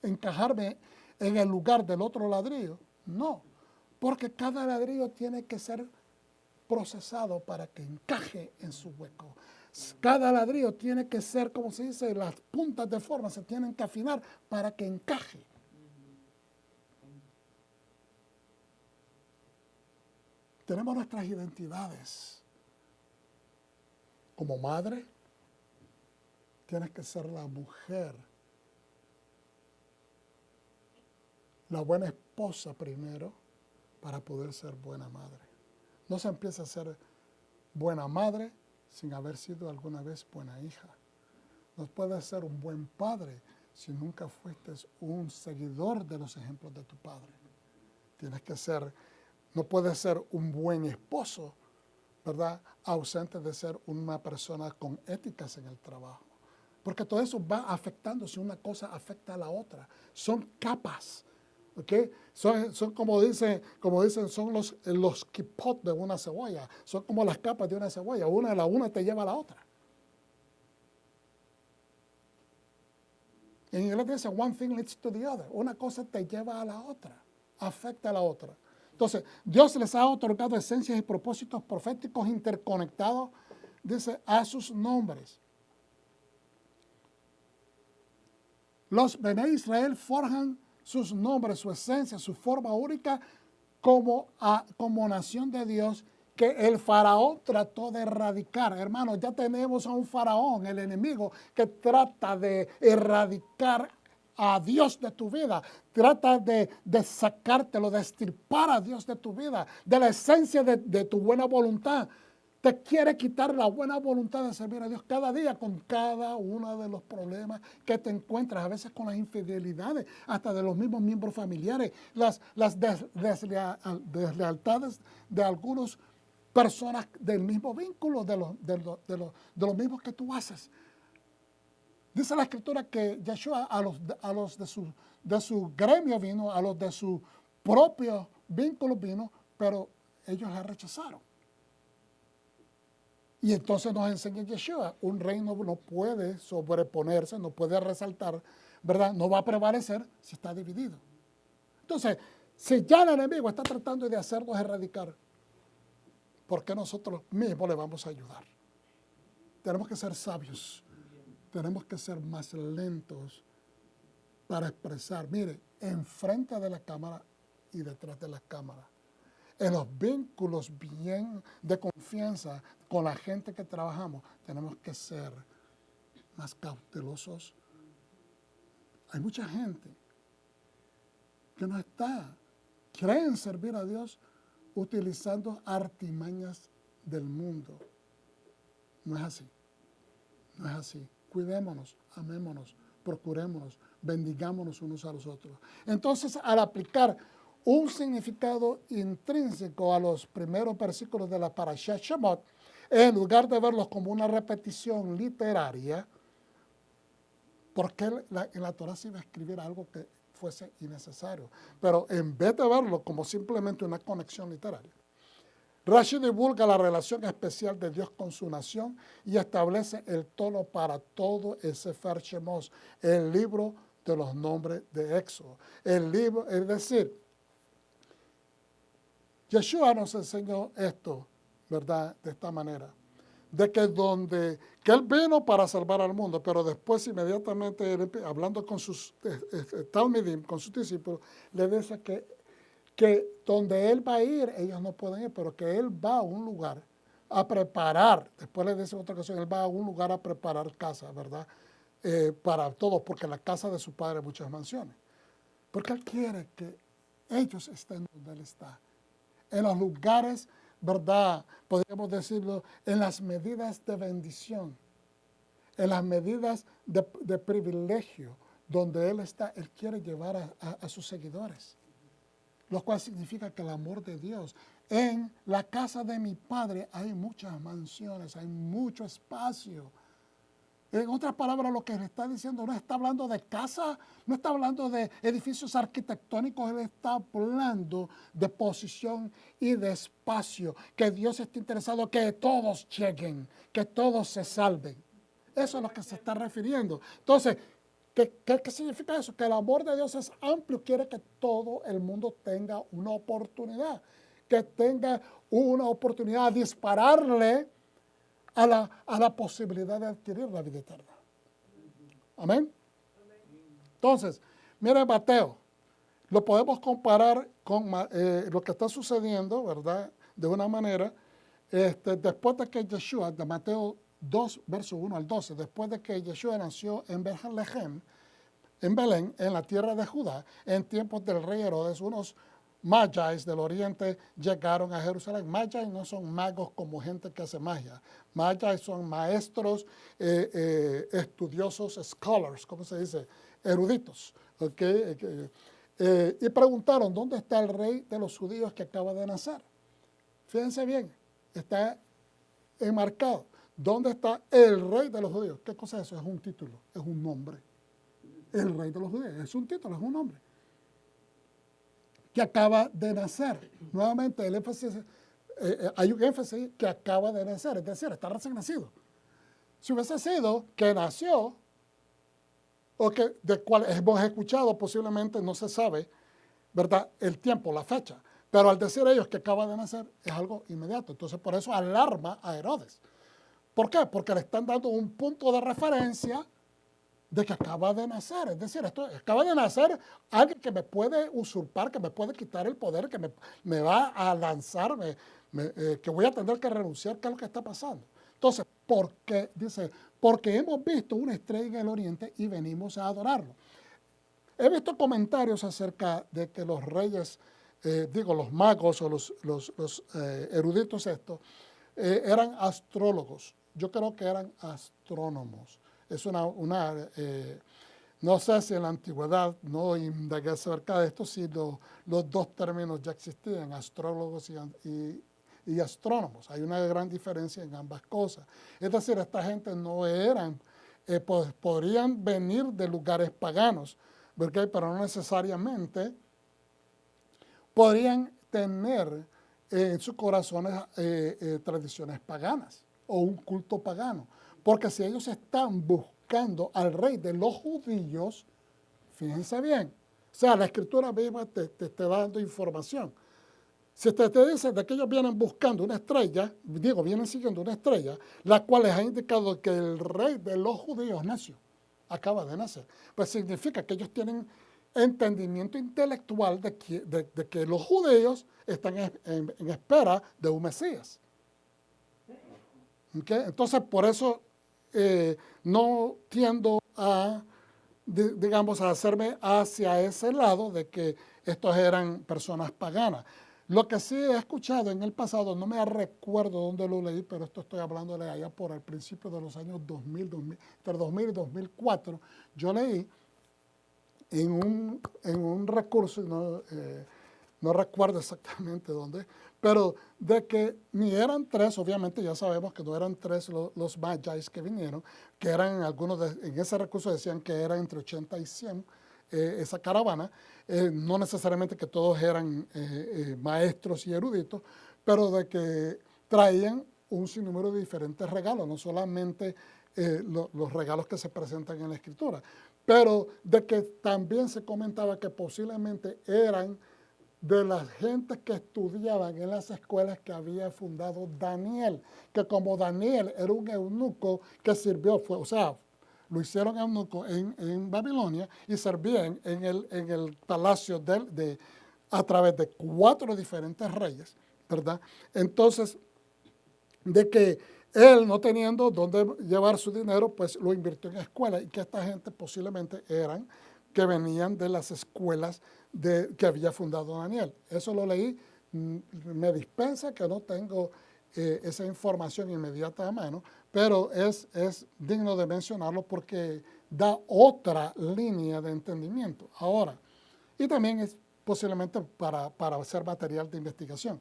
encajarme en el lugar del otro ladrillo, no, porque cada ladrillo tiene que ser procesado para que encaje en su hueco. Cada ladrillo tiene que ser, como se dice, las puntas de forma se tienen que afinar para que encaje. Tenemos nuestras identidades. Como madre, tienes que ser la mujer, la buena esposa primero, para poder ser buena madre. No se empieza a ser buena madre sin haber sido alguna vez buena hija. No puedes ser un buen padre si nunca fuiste un seguidor de los ejemplos de tu padre. No puedes ser un buen esposo, ¿verdad?, ausente de ser una persona con éticas en el trabajo. Porque todo eso va afectando, si una cosa afecta a la otra. Son capas, ¿ok? Son como dicen, son los quipot de una cebolla. Son como las capas de una cebolla. Una te lleva a la otra. En inglés dice, one thing leads to the other. Una cosa te lleva a la otra, afecta a la otra. Entonces, Dios les ha otorgado esencias y propósitos proféticos interconectados, dice, a sus nombres. Los Bene Israel forjan sus nombres, su esencia, su forma única como nación de Dios que el faraón trató de erradicar. Hermanos, ya tenemos a un faraón, el enemigo, que trata de erradicar a Dios de tu vida. Trata de sacártelo, de extirpar a Dios de tu vida, de la esencia de tu buena voluntad. Te quiere quitar la buena voluntad de servir a Dios cada día con cada uno de los problemas que te encuentras, a veces con las infidelidades, hasta de los mismos miembros familiares, las deslealtades de algunas personas del mismo vínculo, de los mismos que tú haces. Dice la Escritura que Yeshua a los de su gremio vino, a los de su propio vínculo vino, pero ellos la rechazaron. Y entonces nos enseña Yeshua, un reino no puede sobreponerse, no puede resaltar, ¿verdad? No va a prevalecer si está dividido. Entonces, si ya el enemigo está tratando de hacernos erradicar, ¿por qué nosotros mismos le vamos a ayudar? Tenemos que ser sabios. Tenemos que ser más lentos para expresar. Mire, enfrente de la cámara y detrás de la cámara. En los vínculos bien de confianza con la gente que trabajamos, tenemos que ser más cautelosos. Hay mucha gente que no creen servir a Dios utilizando artimañas del mundo. No es así. No es así. Cuidémonos, amémonos, procurémonos, bendigámonos unos a los otros. Entonces, al aplicar un significado intrínseco a los primeros versículos de la Parashat Shemot, en lugar de verlos como una repetición literaria, porque en la Torah se iba a escribir algo que fuese innecesario, pero en vez de verlo como simplemente una conexión literaria, Rashi divulga la relación especial de Dios con su nación y establece el tono para todo el Sefer Shemos, el libro de los nombres de Éxodo. El libro, es decir, Yeshua nos enseñó esto, ¿verdad? De esta manera, de que Él vino para salvar al mundo, pero después inmediatamente, hablando con sus talmidim, con sus discípulos, le dice que donde Él va a ir, ellos no pueden ir, pero que Él va a un lugar a preparar, después le dice otra ocasión, Él va a un lugar a preparar casa, ¿verdad? Para todos, porque la casa de su Padre hay muchas mansiones. Porque Él quiere que ellos estén donde Él está. En los lugares, ¿verdad? Podríamos decirlo, en las medidas de bendición, en las medidas de privilegio, donde Él está, Él quiere llevar a sus seguidores. Lo cual significa que el amor de Dios. En la casa de mi Padre hay muchas mansiones, hay mucho espacio. En otras palabras, lo que le está diciendo no está hablando de casa, no está hablando de edificios arquitectónicos, él está hablando de posición y de espacio, que Dios está interesado que todos lleguen, que todos se salven. Eso es lo que se está refiriendo. Entonces, ¿qué significa eso? Que el amor de Dios es amplio, quiere que todo el mundo tenga una oportunidad, que tenga una oportunidad de dispararle a la posibilidad de adquirir la vida eterna. Amén. Entonces, mire Mateo, lo podemos comparar con lo que está sucediendo, ¿verdad? De una manera, después de que Yeshua, de Mateo 2, verso 1 al 12, después de que Yeshua nació en Betlehem, en Belén, en la tierra de Judá, en tiempos del rey Herodes, unos Magis del oriente llegaron a Jerusalén. Magis no son magos como gente que hace magia. Magis son maestros, estudiosos, scholars, ¿cómo se dice? Eruditos. ¿Okay? Y preguntaron, ¿dónde está el rey de los judíos que acaba de nacer? Fíjense bien, está enmarcado. ¿Dónde está el rey de los judíos? ¿Qué cosa es eso? Es un título, es un nombre. El rey de los judíos es un título, es un nombre. Que acaba de nacer. Nuevamente, el énfasis, hay un énfasis que acaba de nacer, es decir, está recién nacido. Si hubiese sido que nació, o que de cual hemos escuchado, posiblemente no se sabe, ¿verdad?, el tiempo, la fecha. Pero al decir ellos que acaba de nacer, es algo inmediato. Entonces, por eso alarma a Herodes. ¿Por qué? Porque le están dando un punto de referencia de que acaba de nacer, es decir, esto acaba de nacer alguien que me puede usurpar, que me puede quitar el poder, que me va a lanzar, que voy a tener que renunciar, ¿qué es lo que está pasando? Entonces, ¿por qué? Dice, porque hemos visto una estrella en el oriente y venimos a adorarlo. He visto comentarios acerca de que los reyes, los magos o los eruditos estos, eran astrólogos. Yo creo que eran astrónomos. Es no sé si en la antigüedad, no indagué acerca de esto, si los dos términos ya existían, astrólogos y astrónomos. Hay una gran diferencia en ambas cosas. Es decir, esta gente no eran, podrían venir de lugares paganos, ¿verdad? Pero no necesariamente podrían tener en sus corazones tradiciones paganas o un culto pagano. Porque si ellos están buscando al rey de los judíos, fíjense bien, o sea, la escritura misma te está dando información. Si te dice de que ellos vienen buscando una estrella, vienen siguiendo una estrella, la cual les ha indicado que el rey de los judíos nació, acaba de nacer, pues significa que ellos tienen entendimiento intelectual de que los judíos están en espera de un Mesías. ¿Okay? Entonces, por eso no tiendo a, a hacerme hacia ese lado de que estos eran personas paganas. Lo que sí he escuchado en el pasado, no me recuerdo dónde lo leí, pero esto estoy hablando de allá por el principio de los años 2000, entre 2000 y 2004, yo leí en un recurso, no recuerdo exactamente dónde, pero de que ni eran tres, obviamente ya sabemos que no eran tres los magis que vinieron, que eran en ese recurso decían que eran entre 80 y 100 esa caravana, no necesariamente que todos eran maestros y eruditos, pero de que traían un sinnúmero de diferentes regalos, no solamente los regalos que se presentan en la Escritura, pero de que también se comentaba que posiblemente eran de las gentes que estudiaban en las escuelas que había fundado Daniel, que como Daniel era un eunuco que sirvió, lo hicieron eunuco en Babilonia y servían en el palacio a través de 4 diferentes reyes, ¿verdad? Entonces, de que él, no teniendo dónde llevar su dinero, pues lo invirtió en escuelas y que esta gente posiblemente eran que venían de las escuelas que había fundado Daniel. Eso lo leí, me dispensa que no tengo esa información inmediata a mano, pero es digno de mencionarlo porque da otra línea de entendimiento. Ahora, y también es posiblemente para hacer material de investigación.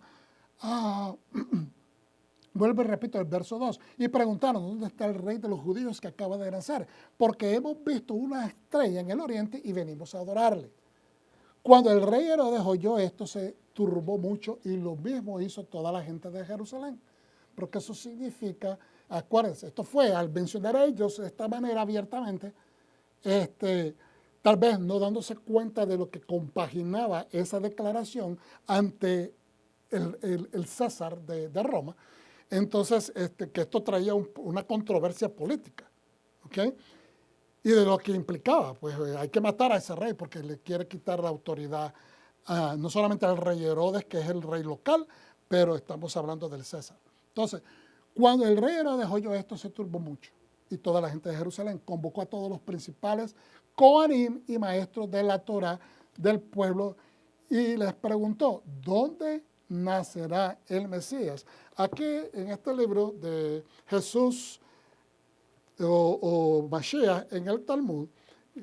Vuelvo y repito el verso 2. Y preguntaron, ¿dónde está el rey de los judíos que acaba de nacer? Porque hemos visto una estrella en el oriente y venimos a adorarle. Cuando el rey Herodes oyó esto, se turbó mucho y lo mismo hizo toda la gente de Jerusalén. Porque eso significa, acuérdense, esto fue al mencionar a ellos de esta manera abiertamente, tal vez no dándose cuenta de lo que compaginaba esa declaración ante el César de Roma. Entonces, que esto traía una controversia política, ¿ok? Y de lo que implicaba, pues hay que matar a ese rey porque le quiere quitar la autoridad no solamente al rey Herodes, que es el rey local, pero estamos hablando del César. Entonces, cuando el rey Herodes oyó esto, se turbó mucho. Y toda la gente de Jerusalén convocó a todos los principales Coanim y maestros de la Torá del pueblo y les preguntó, ¿dónde nacerá el Mesías? Aquí en este libro de Jesús o Mashiach en el Talmud,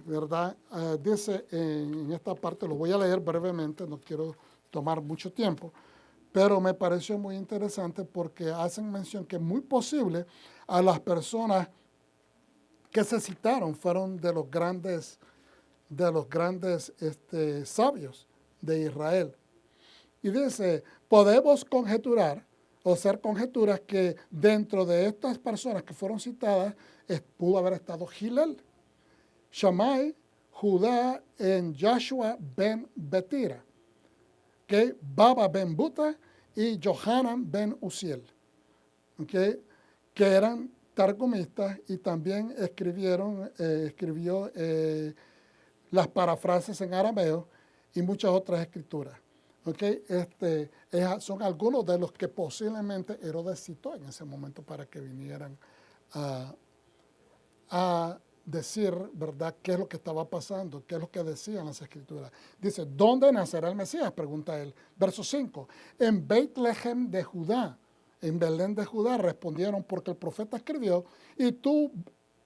¿verdad? Dice en esta parte, lo voy a leer brevemente, no quiero tomar mucho tiempo, pero me pareció muy interesante porque hacen mención que es muy posible a las personas que se citaron fueron de los grandes sabios de Israel. Y dice, podemos conjeturar o ser conjeturas que dentro de estas personas que fueron citadas pudo haber estado Hillel, Shammai, Judá en Joshua ben Betira, ¿okay? Baba ben Buta y Johanan ben Uziel, ¿okay? Que eran targumistas y también escribió las parafrases en arameo y muchas otras escrituras. ¿Okay? Son algunos de los que posiblemente Herodes citó en ese momento para que vinieran a decir, ¿verdad?, qué es lo que estaba pasando, qué es lo que decían las escrituras. Dice, ¿dónde nacerá el Mesías?, pregunta él. Verso 5, en Beit-Lehem de Judá, en Belén de Judá, respondieron, porque el profeta escribió, y tú,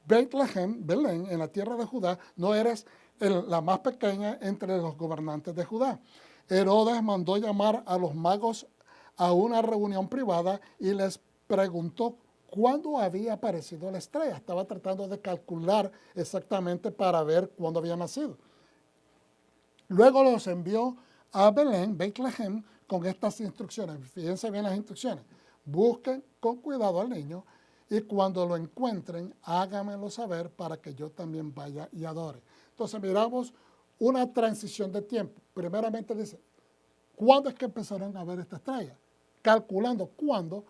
Beit-Lehem, Belén, en la tierra de Judá, no eres la más pequeña entre los gobernantes de Judá. Herodes mandó llamar a los magos a una reunión privada y les preguntó cuándo había aparecido la estrella. Estaba tratando de calcular exactamente para ver cuándo había nacido. Luego los envió a Belén, Beit-Lehem, con estas instrucciones. Fíjense bien las instrucciones. Busquen con cuidado al niño y cuando lo encuentren, háganmelo saber para que yo también vaya y adore. Entonces miramos una transición de tiempo. Primeramente dice, ¿cuándo es que empezaron a ver esta estrella? Calculando cuándo,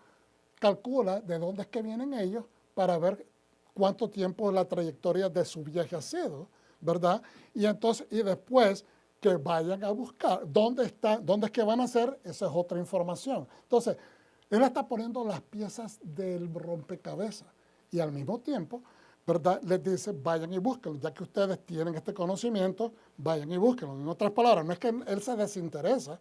calcula de dónde es que vienen ellos para ver cuánto tiempo la trayectoria de su viaje ha sido, ¿verdad? Y entonces, y después que vayan a buscar dónde es que van a ser, esa es otra información. Entonces, él está poniendo las piezas del rompecabezas y al mismo tiempo, ¿verdad?, les dice, vayan y búsquenlo, ya que ustedes tienen este conocimiento, vayan y búsquenlo. En otras palabras, no es que él se desinteresa,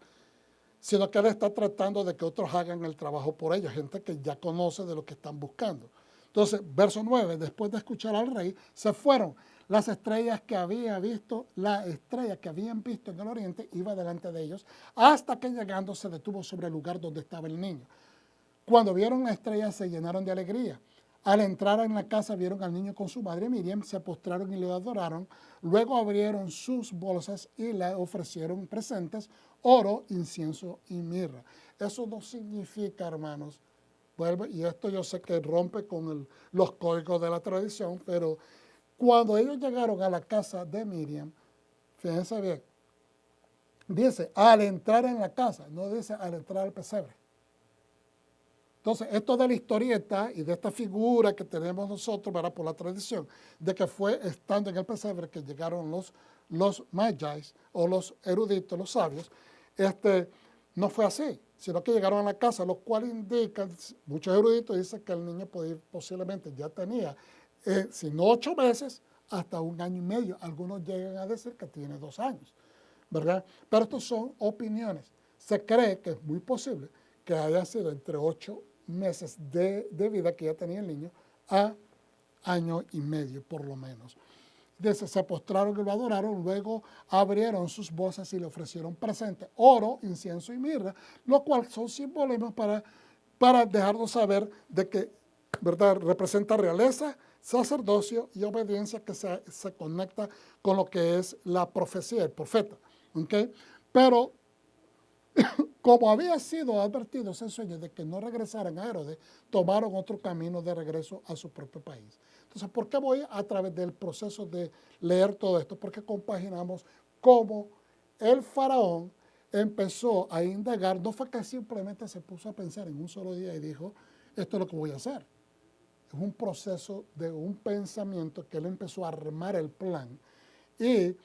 sino que él está tratando de que otros hagan el trabajo por ellos, gente que ya conoce de lo que están buscando. Entonces, verso 9, después de escuchar al rey, se fueron. Las estrellas que habían visto en el oriente iba delante de ellos, hasta que llegando se detuvo sobre el lugar donde estaba el niño. Cuando vieron la estrella se llenaron de alegría. Al entrar en la casa vieron al niño con su madre Miriam, se postraron y le adoraron. Luego abrieron sus bolsas y le ofrecieron presentes, oro, incienso y mirra. Eso no significa, hermanos, y esto yo sé que rompe con los códigos de la tradición, pero cuando ellos llegaron a la casa de Miriam, fíjense bien, dice al entrar en la casa, no dice al entrar al pesebre. Entonces, esto de la historieta y de esta figura que tenemos nosotros, ¿verdad?, por la tradición, de que fue estando en el pesebre que llegaron los magis o los eruditos, los sabios, no fue así, sino que llegaron a la casa, lo cual indica, muchos eruditos dicen que el niño posiblemente ya tenía, si no 8 meses, hasta 1 año y medio. Algunos llegan a decir que tiene 2 años, ¿verdad? Pero estos son opiniones. Se cree que es muy posible que haya sido entre 8 meses de vida que ya tenía el niño a 1 año y medio por lo menos. Se postraron y lo adoraron, luego abrieron sus bolsas y le ofrecieron presentes, oro, incienso y mirra, lo cual son simbolismos para para dejarnos saber de que, ¿verdad?, representa realeza, sacerdocio y obediencia que se conecta con lo que es la profecía, el profeta. ¿Okay? Pero como había sido advertido ese sueño de que no regresaran a Herodes, tomaron otro camino de regreso a su propio país. Entonces, ¿por qué voy a través del proceso de leer todo esto? Porque compaginamos cómo el faraón empezó a indagar, no fue que simplemente se puso a pensar en un solo día y dijo, esto es lo que voy a hacer. Es un proceso de un pensamiento que él empezó a armar el plan y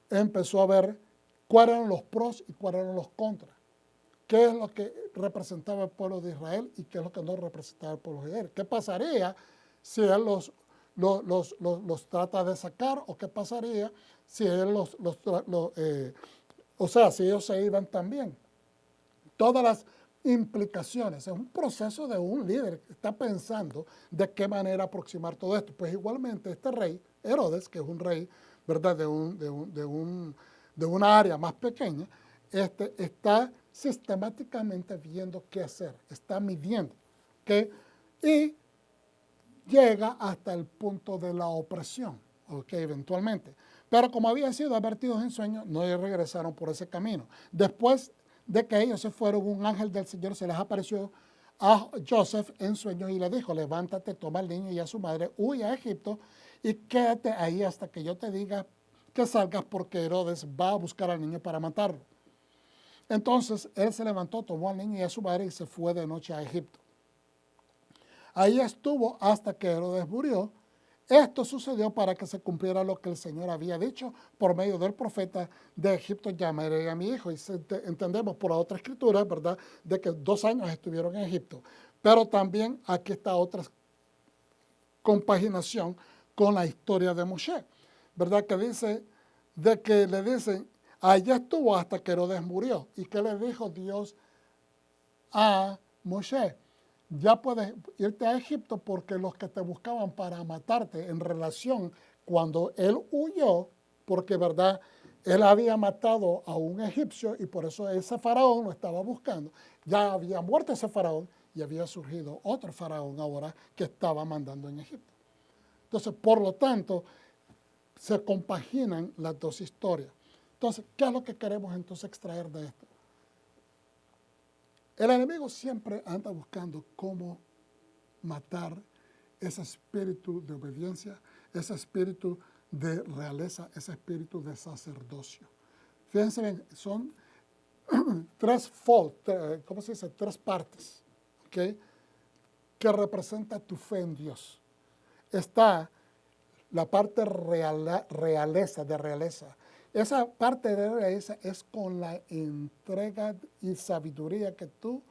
empezó a ver cuáles eran los pros y cuáles eran los contras. ¿Qué es lo que representaba el pueblo de Israel y qué es lo que no representaba el pueblo de Israel? ¿Qué pasaría si él los trata de sacar o qué pasaría si él si ellos se iban también? Todas las implicaciones. Es un proceso de un líder que está pensando de qué manera aproximar todo esto. Pues igualmente este rey, Herodes, que es un rey, ¿verdad?, de una área más pequeña, está sistemáticamente viendo qué hacer, está midiendo, ¿okay? Y llega hasta el punto de la opresión, ¿okay?, eventualmente. Pero como habían sido advertidos en sueños, no regresaron por ese camino. Después de que ellos se fueron, un ángel del Señor se les apareció a Joseph en sueños y le dijo, levántate, toma al niño y a su madre, huye a Egipto y quédate ahí hasta que yo te diga que salgas porque Herodes va a buscar al niño para matarlo. Entonces él se levantó, tomó al niño y a su madre y se fue de noche a Egipto. Ahí estuvo hasta que Herodes murió. Esto sucedió para que se cumpliera lo que el Señor había dicho por medio del profeta de Egipto, llamaré a mi hijo. Y entendemos por la otra escritura, ¿verdad?, de que 2 años estuvieron en Egipto. Pero también aquí está otra compaginación con la historia de Moshe, ¿verdad?, que dice, de que le dicen, allá estuvo hasta que Herodes murió. ¿Y qué le dijo Dios a Moshe? Ya puedes irte a Egipto porque los que te buscaban para matarte en relación cuando él huyó, porque verdad, él había matado a un egipcio y por eso ese faraón lo estaba buscando. Ya había muerto ese faraón y había surgido otro faraón ahora que estaba mandando en Egipto. Entonces, por lo tanto, se compaginan las dos historias. Entonces, ¿qué es lo que queremos entonces extraer de esto? El enemigo siempre anda buscando cómo matar ese espíritu de obediencia, ese espíritu de realeza, ese espíritu de sacerdocio. Fíjense bien, son tres partes, ¿okay?, que representa tu fe en Dios. Está la parte realeza. Esa parte de realeza es con la entrega y sabiduría que tú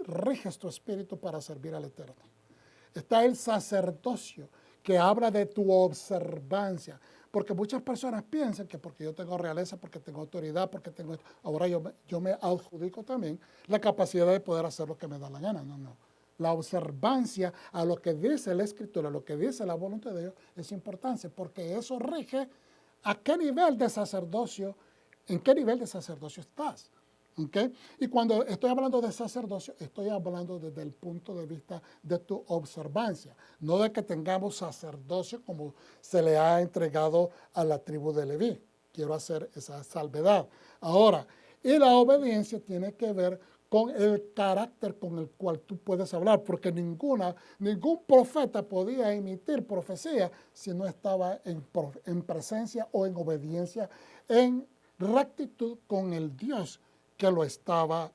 riges tu espíritu para servir al Eterno. Está el sacerdocio, que habla de tu observancia. Porque muchas personas piensan que porque yo tengo realeza, porque tengo autoridad, porque tengo... Ahora yo me adjudico también la capacidad de poder hacer lo que me da la gana. No. La observancia a lo que dice la Escritura, a lo que dice la voluntad de Dios, es importante porque eso rige a qué nivel de sacerdocio, en qué nivel de sacerdocio estás. ¿Okay? Y cuando estoy hablando de sacerdocio, estoy hablando desde el punto de vista de tu observancia, no de que tengamos sacerdocio como se le ha entregado a la tribu de Leví. Quiero hacer esa salvedad. Ahora, y la obediencia tiene que ver con el carácter con el cual tú puedes hablar, porque ningún profeta podía emitir profecía si no estaba en presencia o en obediencia, en rectitud con el Dios que lo estaba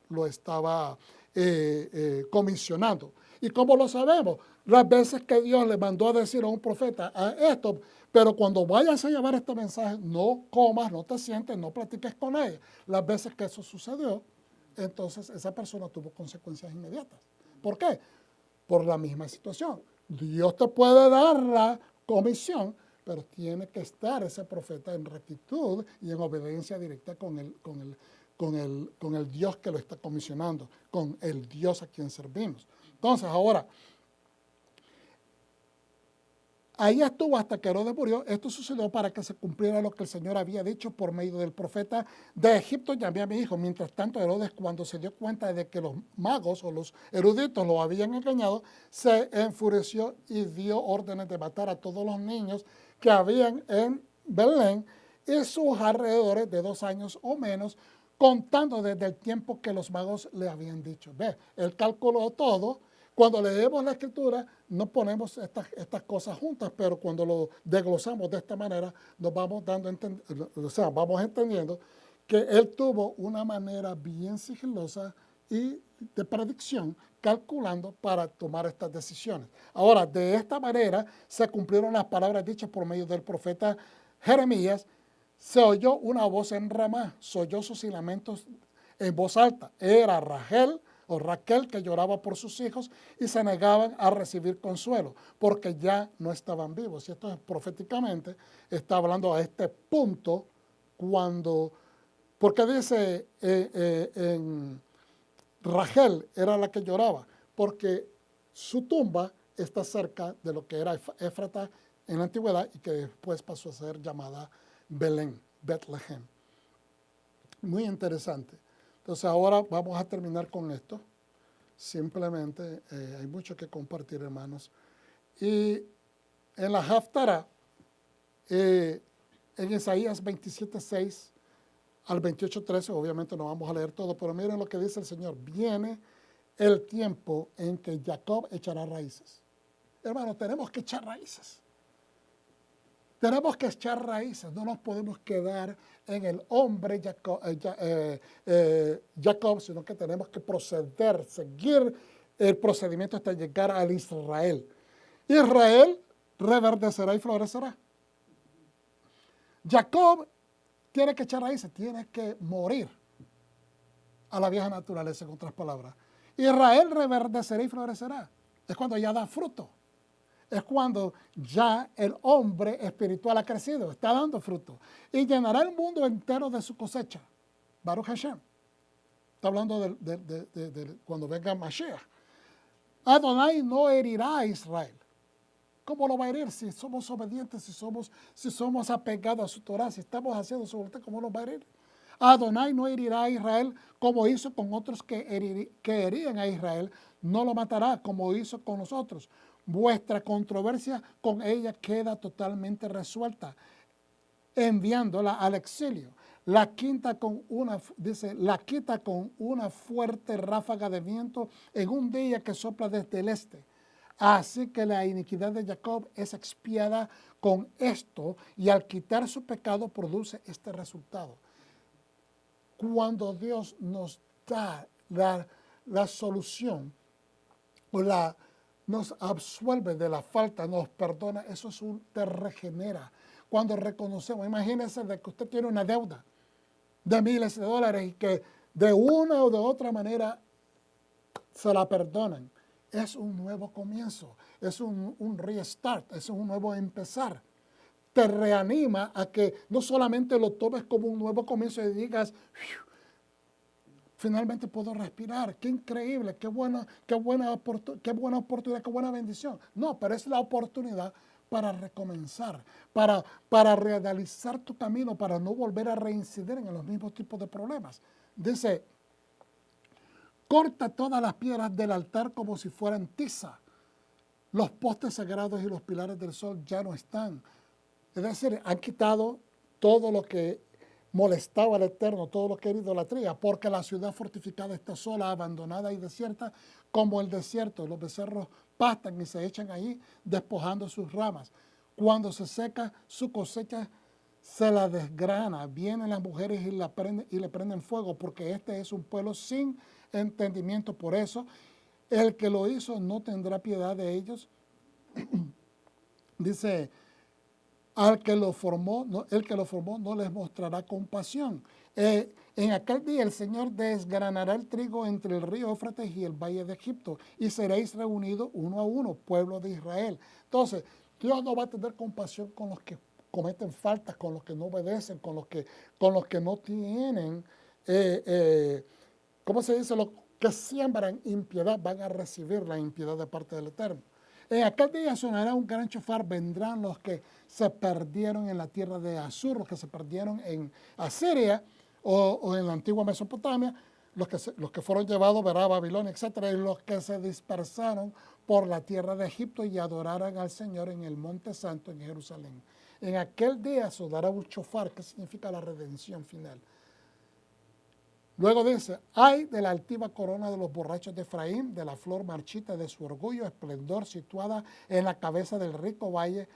comisionando. ¿Y cómo lo sabemos? Las veces que Dios le mandó a decir a un profeta esto, pero cuando vayas a llevar este mensaje, no comas, no te sientes, no platiques con ella. Las veces que eso sucedió, entonces esa persona tuvo consecuencias inmediatas. ¿Por qué? Por la misma situación. Dios te puede dar la comisión, pero tiene que estar ese profeta en rectitud y en obediencia directa con el Dios que lo está comisionando, con el Dios a quien servimos. Entonces, ahora, Ahí estuvo hasta que Herodes murió. Esto sucedió para que se cumpliera lo que el Señor había dicho por medio del profeta: de Egipto llamé a mi hijo. Mientras tanto, Herodes, cuando se dio cuenta de que los magos o los eruditos lo habían engañado, se enfureció y dio órdenes de matar a todos los niños que habían en Belén y sus alrededores de 2 años o menos, contando desde el tiempo que los magos le habían dicho. Ve, él calculó todo. Cuando leemos la escritura no ponemos estas cosas juntas, pero cuando lo desglosamos de esta manera nos vamos vamos entendiendo que él tuvo una manera bien sigilosa y de predicción, calculando para tomar estas decisiones. Ahora, de esta manera se cumplieron las palabras dichas por medio del profeta Jeremías. Se oyó una voz en Ramá, sollozos y lamentos en voz alta. Era Raquel que lloraba por sus hijos y se negaban a recibir consuelo porque ya no estaban vivos. Y esto es proféticamente, está hablando a este punto porque dice en Raquel era la que lloraba, porque su tumba está cerca de lo que era Éfrata en la antigüedad y que después pasó a ser llamada Belén, Bethlehem. Muy interesante. Entonces ahora vamos a terminar con esto. Simplemente hay mucho que compartir, hermanos. Y en la Haftará, en Isaías 27:6 al 28:13, obviamente no vamos a leer todo, pero miren lo que dice el Señor. Viene el tiempo en que Jacob echará raíces. Hermanos, tenemos que echar raíces. Tenemos que echar raíces, no nos podemos quedar en el hombre Jacob, sino que tenemos que seguir el procedimiento hasta llegar al Israel. Israel reverdecerá y florecerá. Jacob tiene que echar raíces, tiene que morir a la vieja naturaleza, en otras palabras. Israel reverdecerá y florecerá. Es cuando ya da fruto. Es cuando ya el hombre espiritual ha crecido, está dando fruto. Y llenará el mundo entero de su cosecha. Baruch Hashem. Está hablando de cuando venga Mashiach. Adonai no herirá a Israel. ¿Cómo lo va a herir? Si somos obedientes, si somos apegados a su Torah, si estamos haciendo su voluntad, ¿cómo lo va a herir? Adonai no herirá a Israel como hizo con otros que herían a Israel. No lo matará como hizo con nosotros. Vuestra controversia con ella queda totalmente resuelta, enviándola al exilio. La quita con una fuerte ráfaga de viento en un día que sopla desde el este. Así que la iniquidad de Jacob es expiada con esto, y al quitar su pecado produce este resultado. Cuando Dios nos da la solución o nos absuelve de la falta, nos perdona, eso te regenera. Cuando reconocemos, imagínense de que usted tiene una deuda de miles de dólares y que de una o de otra manera se la perdonan. Es un nuevo comienzo, es un restart, es un nuevo empezar. Te reanima a que no solamente lo tomes como un nuevo comienzo y digas, finalmente puedo respirar, qué increíble, qué buena oportunidad, qué buena bendición. No, pero es la oportunidad para recomenzar, para reanalizar tu camino, para no volver a reincidir en los mismos tipos de problemas. Dice, corta todas las piedras del altar como si fueran tiza. Los postes sagrados y los pilares del sol ya no están. Es decir, han quitado todo lo que molestaba al Eterno, todo lo que era idolatría, porque la ciudad fortificada está sola, abandonada y desierta, como el desierto. Los becerros pastan y se echan ahí, despojando sus ramas. Cuando se seca su cosecha, se la desgrana. Vienen las mujeres y le prenden fuego, porque este es un pueblo sin entendimiento. Por eso, el que lo hizo no tendrá piedad de ellos. Dice, el que lo formó no les mostrará compasión. En aquel día el Señor desgranará el trigo entre el río Éufrates y el valle de Egipto, y seréis reunidos uno a uno, pueblo de Israel. Entonces, Dios no va a tener compasión con los que cometen faltas, con los que no obedecen, con los que no tienen, ¿cómo se dice? Los que siembran impiedad van a recibir la impiedad de parte del Eterno. En aquel día sonará un gran shofar, vendrán los que se perdieron en la tierra de Asur, los que se perdieron en Asiria o en la antigua Mesopotamia, los que fueron llevados a Babilonia, etcétera, y los que se dispersaron por la tierra de Egipto y adoraron al Señor en el Monte Santo en Jerusalén. En aquel día sonará un shofar, que significa la redención final. Luego dice, ay de la altiva corona de los borrachos de Efraín, de la flor marchita de su orgullo, esplendor situada en la cabeza del rico valle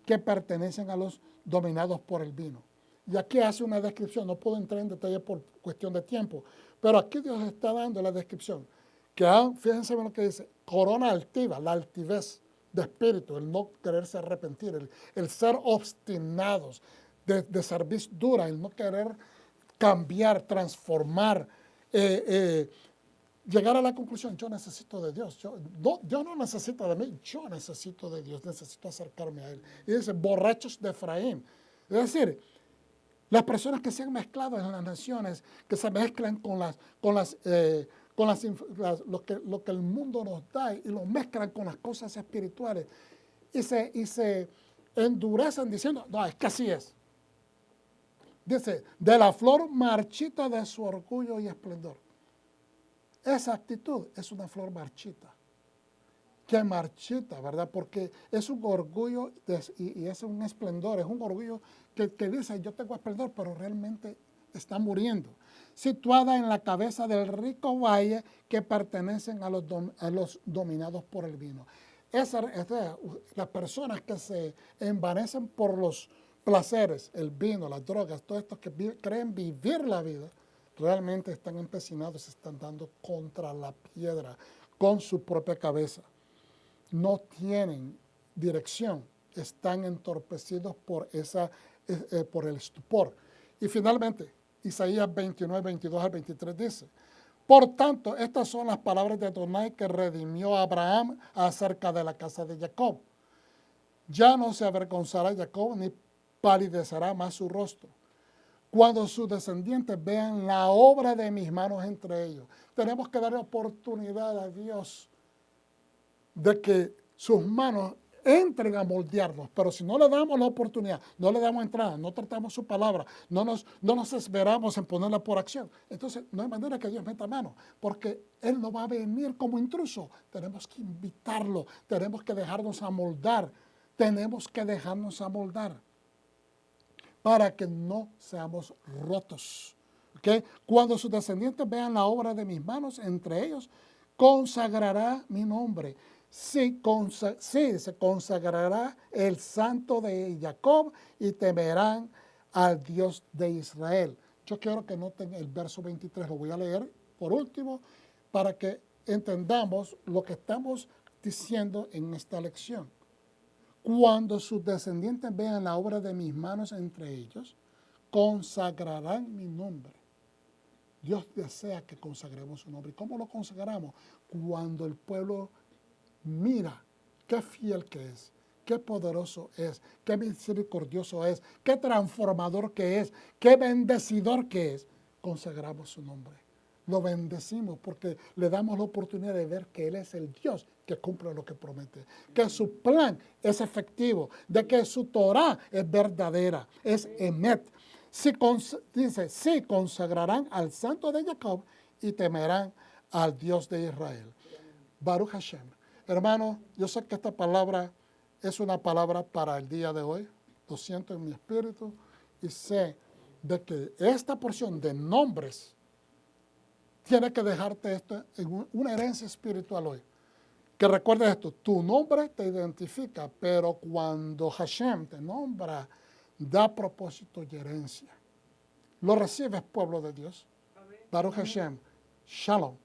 que pertenecen a los dominados por el vino. Y aquí hace una descripción, no puedo entrar en detalle por cuestión de tiempo, pero aquí Dios está dando la descripción, que fíjense bien lo que dice, corona altiva, la altivez de espíritu, el no quererse arrepentir, el ser obstinados, de servicio dura, el no querer cambiar, transformar, llegar a la conclusión, yo necesito de Dios. Dios no necesita de mí, yo necesito de Dios, necesito acercarme a Él. Y dice, borrachos de Efraín. Es decir, las personas que se han mezclado en las naciones, que se mezclan lo que el mundo nos da y lo mezclan con las cosas espirituales y se endurecen diciendo, no, es que así es. Dice, de la flor marchita de su orgullo y esplendor. Esa actitud es una flor marchita. Que marchita, ¿verdad? Porque es un orgullo y es un esplendor, es un orgullo que dice, yo tengo esplendor, pero realmente está muriendo. Situada en la cabeza del rico valle que pertenecen a los dominados por el vino. Las personas que se envanecen por los placeres, el vino, las drogas, todos estos que creen vivir la vida, realmente están empecinados, se están dando contra la piedra con su propia cabeza. No tienen dirección, están entorpecidos por el estupor. Y finalmente, Isaías 29, 22 al 23 dice, por tanto, estas son las palabras de Adonai que redimió a Abraham acerca de la casa de Jacob. Ya no se avergonzará Jacob ni palidecerá más su rostro. Cuando sus descendientes vean la obra de mis manos entre ellos. Tenemos que darle oportunidad a Dios de que sus manos entren a moldearnos, pero si no le damos la oportunidad, no le damos entrada, no tratamos su palabra, no nos esperamos en ponerla por acción, entonces no hay manera que Dios meta mano, porque Él no va a venir como intruso, tenemos que invitarlo, tenemos que dejarnos amoldar, para que no seamos rotos. ¿Okay? Cuando sus descendientes vean la obra de mis manos, entre ellos, consagrará mi nombre. Sí, se consagrará el santo de Jacob y temerán al Dios de Israel. Yo quiero que noten el verso 23, lo voy a leer por último, para que entendamos lo que estamos diciendo en esta lección. Cuando sus descendientes vean la obra de mis manos entre ellos, consagrarán mi nombre. Dios desea que consagremos su nombre. ¿Y cómo lo consagramos? Cuando el pueblo mira qué fiel que es, qué poderoso es, qué misericordioso es, qué transformador que es, qué bendecidor que es, consagramos su nombre. Lo bendecimos porque le damos la oportunidad de ver que Él es el Dios que cumple lo que promete, que su plan es efectivo, de que su Torah es verdadera, es emet. Dice, sí consagrarán al santo de Jacob y temerán al Dios de Israel. Baruch Hashem. Hermano, yo sé que esta palabra es una palabra para el día de hoy, lo siento en mi espíritu, y sé de que esta porción de nombres tiene que dejarte esto en una herencia espiritual hoy. Que recuerdes esto, tu nombre te identifica, pero cuando Hashem te nombra, da propósito y herencia. ¿Lo recibes, pueblo de Dios? Baruch Hashem. Shalom.